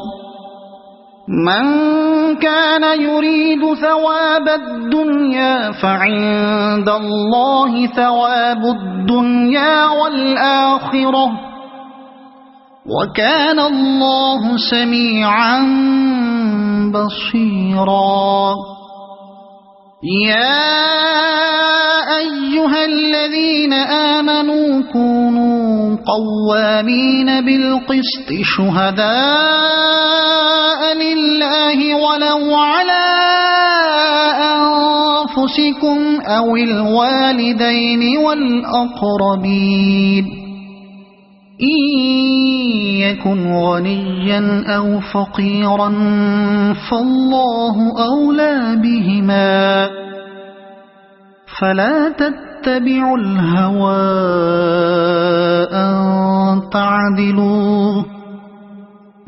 من كان يريد ثواب الدنيا فعند الله ثواب الدنيا والآخرة وكان الله سميعا بصيرا يا أيها الذين آمنوا كونوا قوامين بالقسط شهداء لله ولو على أنفسكم أو الوالدين والأقربين إن يكن غنيا أو فقيرا فالله أولى بهما فلا تتبعوا الهوى أن تعدلوا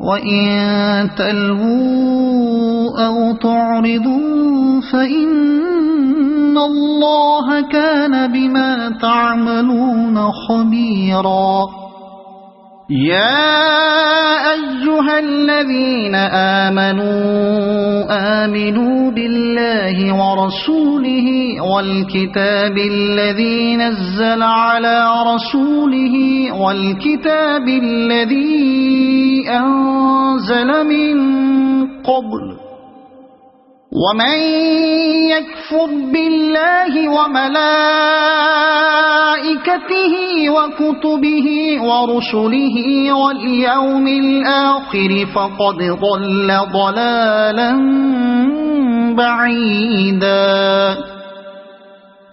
وإن تلووا أو تعرضوا فإن الله كان بما تعملون خبيرا يا أيها الذين آمنوا بالله ورسوله والكتاب الذي نزل على رسوله والكتاب الذي أنزل من قبل ومن يكفر بالله وملائكته وكتبه ورسله واليوم الآخر فقد ضل ضلالا بعيدا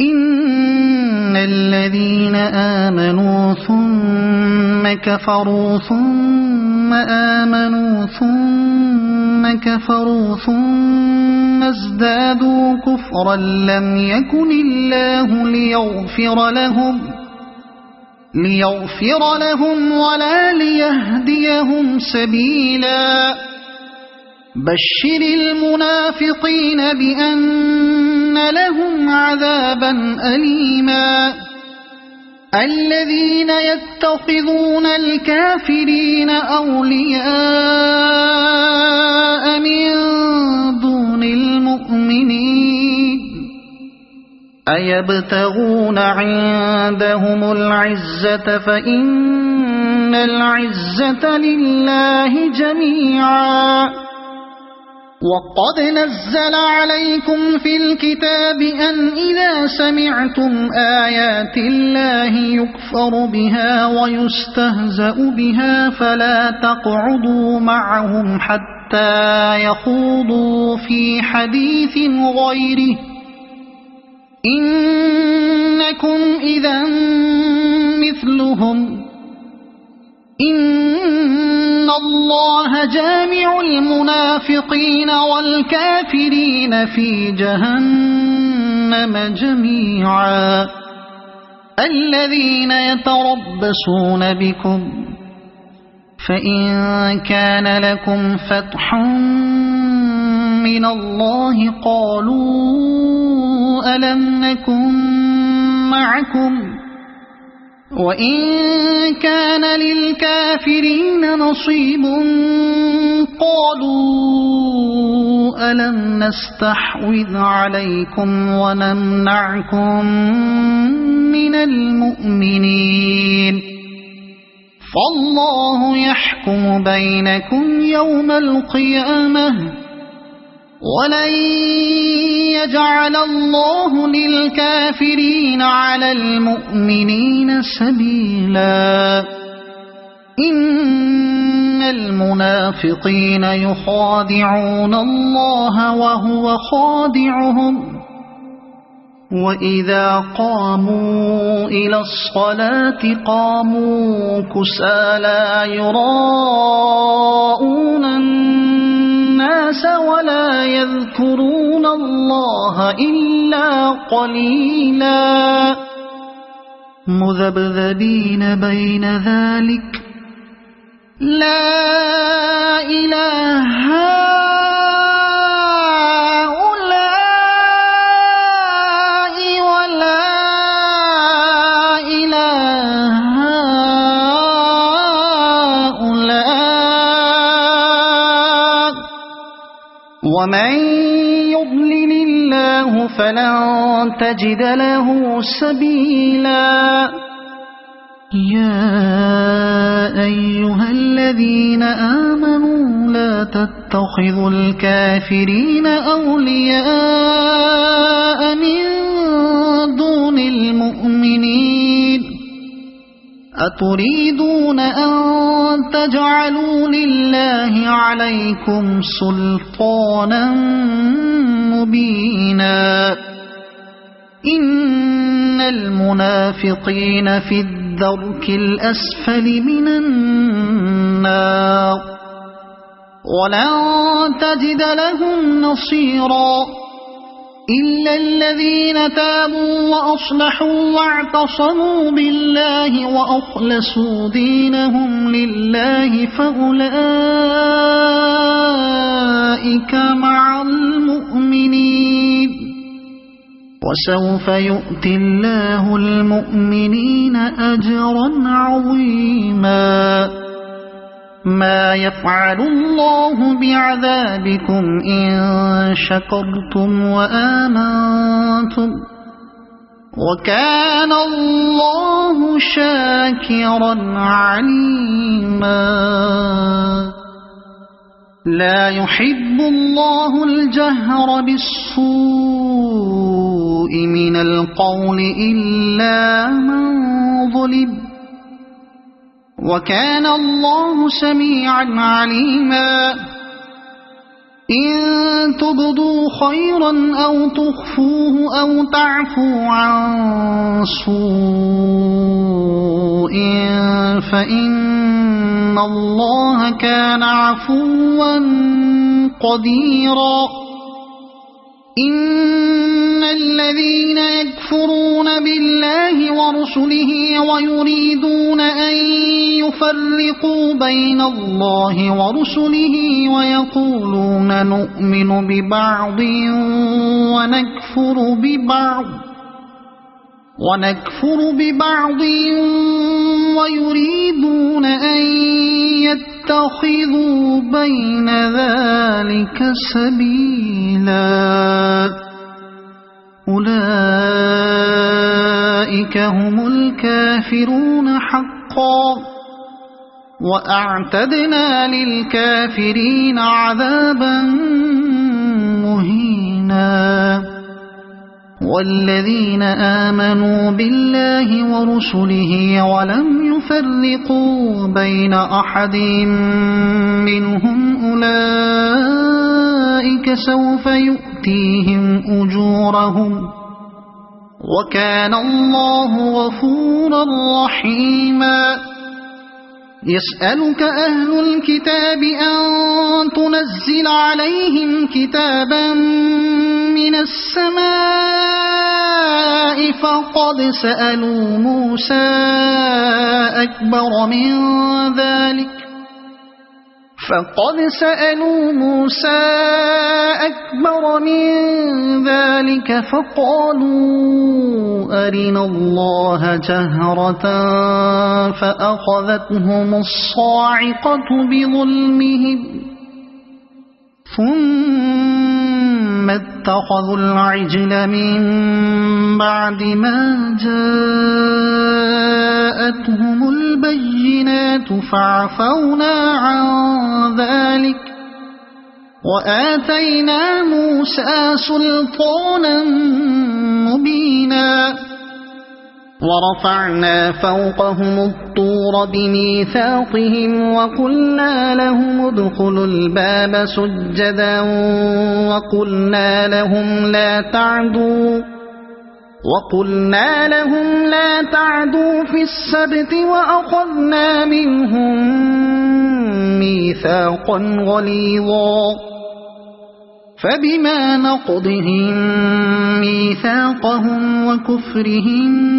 إن الذين آمنوا ثم كفروا ثم آمنوا ثم كفروا ثم ازدادوا كفرا لم يكن الله ليغفر لهم ولا ليهديهم سبيلا بشر المنافقين بأن لهم عذابا أليما الذين يتخذون الكافرين أولياء من دون المؤمنين أيبتغون عندهم العزة فإن العزة لله جميعا وقد نزل عليكم في الكتاب أن إذا سمعتم آيات الله يكفر بها ويستهزأ بها فلا تقعدوا معهم حتى يخوضوا في حديث غيره إنكم إذا مثلهم إن الله جامع المنافقين والكافرين في جهنم جميعا الذين يتربصون بكم فإن كان لكم فتح من الله قالوا ألم نكن معكم وإن كان للكافرين نصيب قالوا ألم نستحوذ عليكم ونمنعكم من المؤمنين فالله يحكم بينكم يوم القيامة ولن يجعل الله للكافرين على المؤمنين سبيلا إن المنافقين يخادعون الله وهو خادعهم وإذا قاموا إلى الصلاة قاموا كسالى يراءون الناس ولا يذكرون الله إلا قليلا مذبذبين بين ذلك لا إله هؤلاء ولا إله هؤلاء ومن يضلل الله فلن تجد له سبيلا يا أيها الذين آمنوا لا تتخذوا الكافرين أولياء من دون المؤمنين أتريدون أن تجعلوا لله عليكم سلطانا مبينا إن المنافقين في الدرك الأسفل من النار ولن تجد لهم نصيرا إلا الذين تابوا وأصلحوا واعتصموا بالله وأخلصوا دينهم لله فأولئك مع المؤمنين وسوف يؤتي الله المؤمنين أجرا عظيما ما يفعل الله بعذابكم إن شكرتم وآمنتم وكان الله شاكرا عليما لا يحب الله الجهر بالسوء من القول إلا من ظلم وكان الله سميعا عليما إن تبدوا خيرا أو تخفوه أو تعفوا عن سوء فإن الله كان عفوا قديرا إن الذين يكفرون بالله ورسله ويريدون أن يفرقوا بين الله ورسله ويقولون نؤمن ببعض ونكفر ببعض ويريدون أن يتخذوا بين ذلك سبيلا أولئك هم الكافرون حقا وأعتدنا للكافرين عذابا مهينا والذين آمنوا بالله ورسله ولم يفرقوا بين أحد منهم أولئك سوف يؤتيهم أجورهم وكان الله غفورا رحيما يسألك أهل الكتاب أن تنزل عليهم كتابا من السماء فقد سألوا موسى أكبر من ذلك فقالوا أرنا الله جهرة فأخذتهم الصاعقة بظلمهم ثم اتخذوا العجل من بعد ما جاءتهم البينات فعفونا عن ذلك وآتينا موسى سلطانا مبينا ورفعنا فوقهم الطور بميثاقهم وقلنا لهم ادخلوا الباب سجدا وقلنا لهم لا تعدوا في السبت وأخذنا منهم ميثاقا غليظا فبما نقضهم ميثاقهم وكفرهم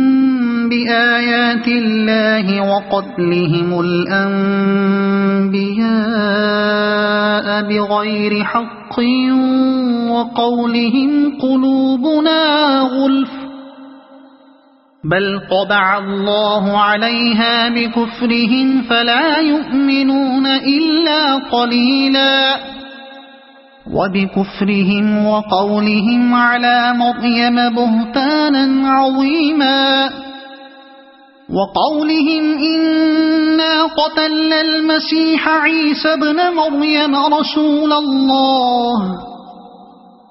بآيات الله وقتلهم الأنبياء بغير حق وقولهم قلوبنا غلف بل طبع الله عليها بكفرهم فلا يؤمنون إلا قليلا وبكفرهم وقولهم على مريم بهتانا عظيما وقولهم إنا قتلنا المسيح عيسى ابن مريم رسول الله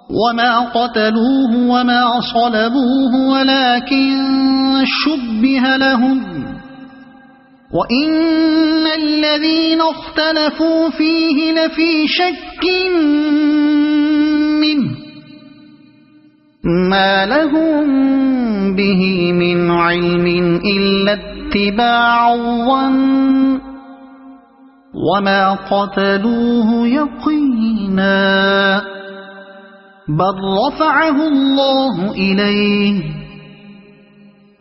وما قتلوه وما صلبوه ولكن شبه لهم وإن الذين اختلفوا فيه لفي شك منه ما لهم به من علم إلا اتباع الظن وما قتلوه يقينا بل رفعه الله إليه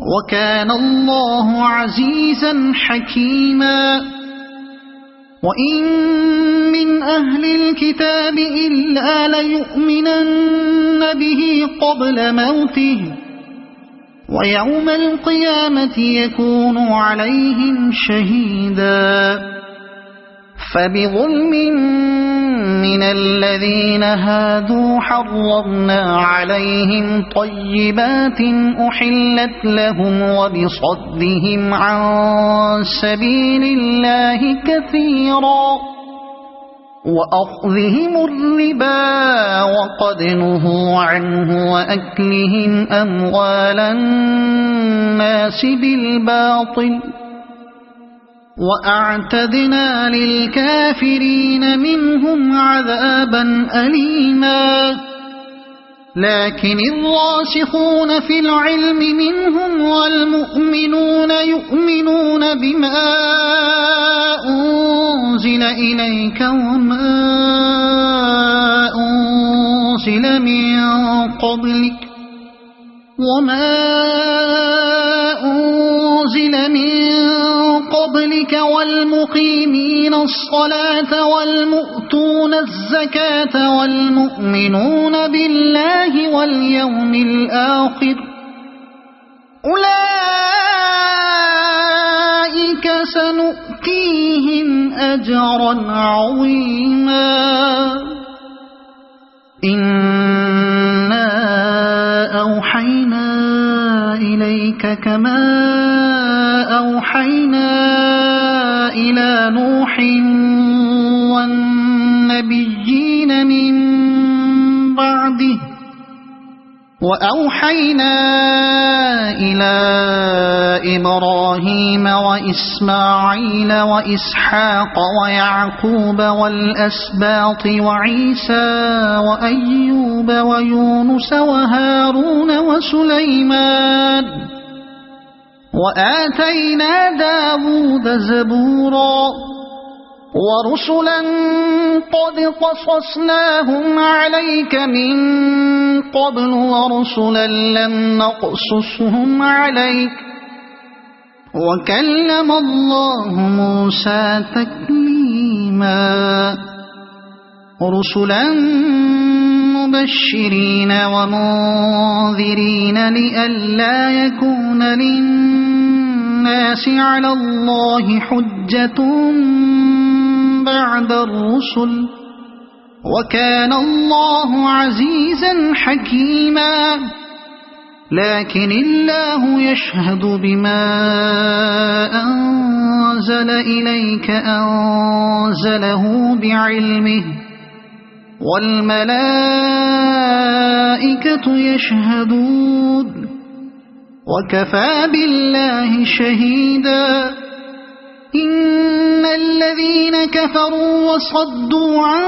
وكان الله عزيزا حكيما وإن من أهل الكتاب إلا ليؤمنن به قبل موته ويوم القيامة يكون عليهم شهيدا فبظلم من الذين هادوا حرمنا عليهم طيبات أحلت لهم وبصدهم عن سبيل الله كثيرا وأخذهم الربا وقد نهوا عنه وأكلهم أموال الناس بالباطل وأعتدنا للكافرين منهم عذابا أليما لكن الراسخون في العلم منهم والمؤمنون يؤمنون بما أنزل إليك وما أنزل من قبلك والمقيمين الصلاة والمؤتون الزكاة والمؤمنون بالله واليوم الآخر أولئك سنؤتيهم أجرا عظيما إنا أوحينا إليك كما أوحينا إلى نوح والنبيين من بعده وأوحينا إلى إبراهيم وإسماعيل وإسحاق ويعقوب والأسباط وعيسى وأيوب ويونس وهارون وسليمان وآتينا داود زبورا ورسلا قد قصصناهم عليك من قبل ورسلا لم نقصصهم عليك وكلم الله موسى تكليما رسلا مبشرين ومنذرين لئلا يكون للناس على الله حجة بعد الرسل وكان الله عزيزا حكيما لكن الله يشهد بما أنزل إليك أنزله بعلمه والملائكة يشهدون وكفى بالله شهيدا إن الذين كفروا وصدوا عن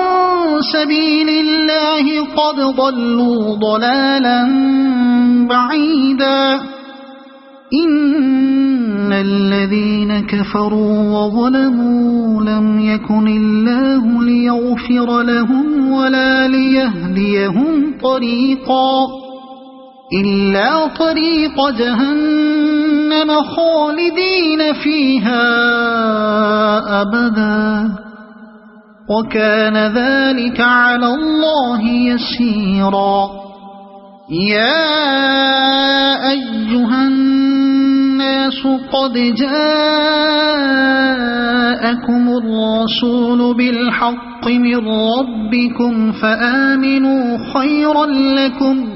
سبيل الله قد ضلوا ضلالا بعيدا إن الذين كفروا وظلموا لم يكن الله ليغفر لهم ولا ليهديهم طريقا إلا طريق جهنم خالدين فيها أبدا وكان ذلك على الله يسيرا يا أيها الناس قد جاءكم الرسول بالحق من ربكم فآمنوا خيرا لكم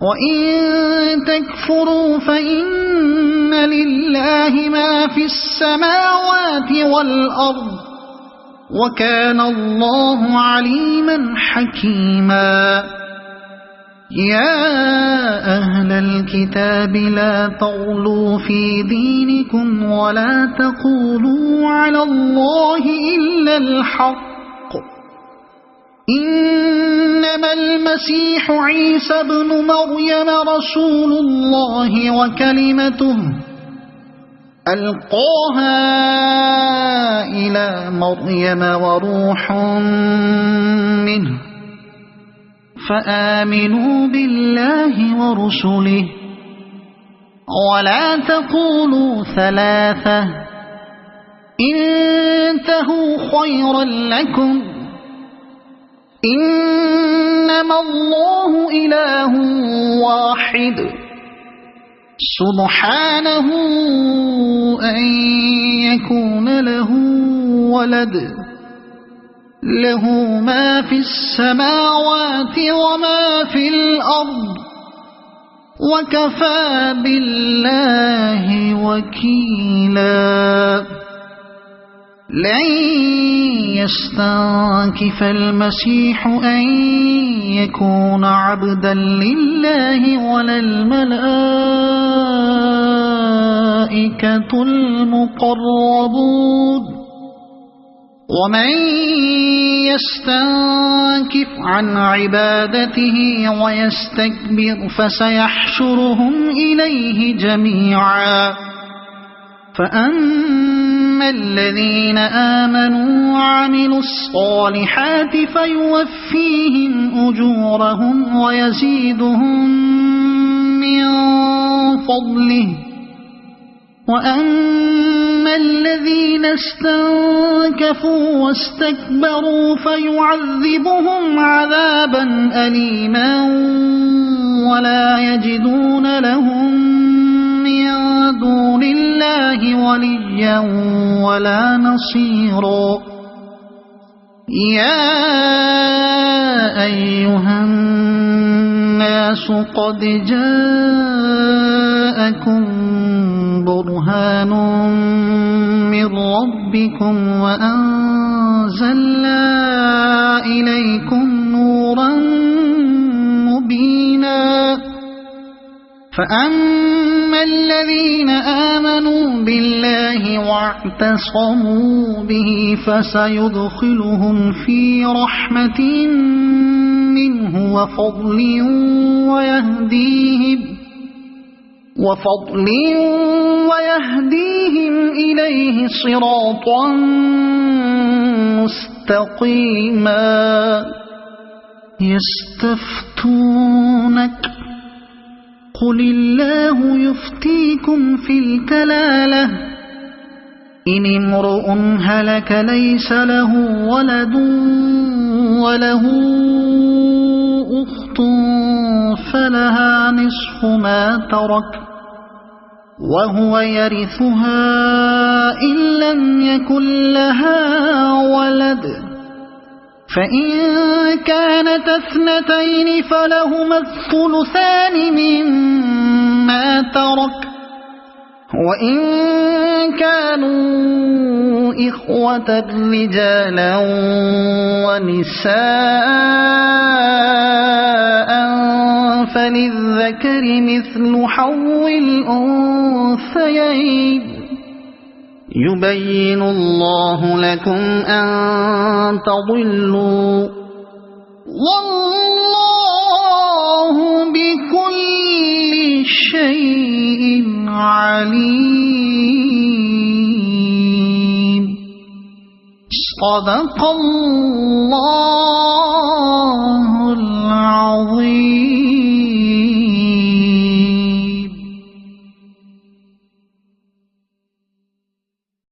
وإن تكفروا فإن لله ما في السماوات والأرض وكان الله عليما حكيما يا أهل الكتاب لا تغلوا في دينكم ولا تقولوا على الله إلا الحق إنما المسيح عيسى ابن مريم رسول الله وكلمته ألقاها إلى مريم وروح منه فآمنوا بالله ورسله ولا تقولوا ثلاثة انتهوا خيرا لكم إنما الله إله واحد سبحانه أن يكون له ولد له ما في السماوات وما في الأرض وكفى بالله وكيلا لن يستنكف المسيح أن يكون عبدا لله ولا الملائكة الملائكة المقربون ومن يستنكف عن عبادته ويستكبر فسيحشرهم إليه جميعا فأما الذين آمنوا وعملوا الصالحات فيوفيهم أجورهم ويزيدهم من فضله وأما الذين استنكفوا واستكبروا فيعذبهم عذابا أليما ولا يجدون لهم من دون الله وليا ولا نصيرا يا أيها الناس قد جاءكم برهان من ربكم وأنزلنا إليكم نورا مبينا فأما الذين آمنوا بالله واعتصموا به فسيدخلهم في رحمة منه وفضل ويهديهم إليه صراطا مستقيما يستفتونك قل الله يفتيكم في الكلالة إن امرؤ هلك ليس له ولد وله أخت فلها نصف ما ترك وهو يرثها إن لم يكن لها ولد فإن كانت اثنتين فلهما الثلثان مما ترك وإن كانوا إخوة رجالا ونساء فللذكر مثل حظ الأنثيين يبين الله لكم أن تضلوا والله بكل شيء عليم صدق الله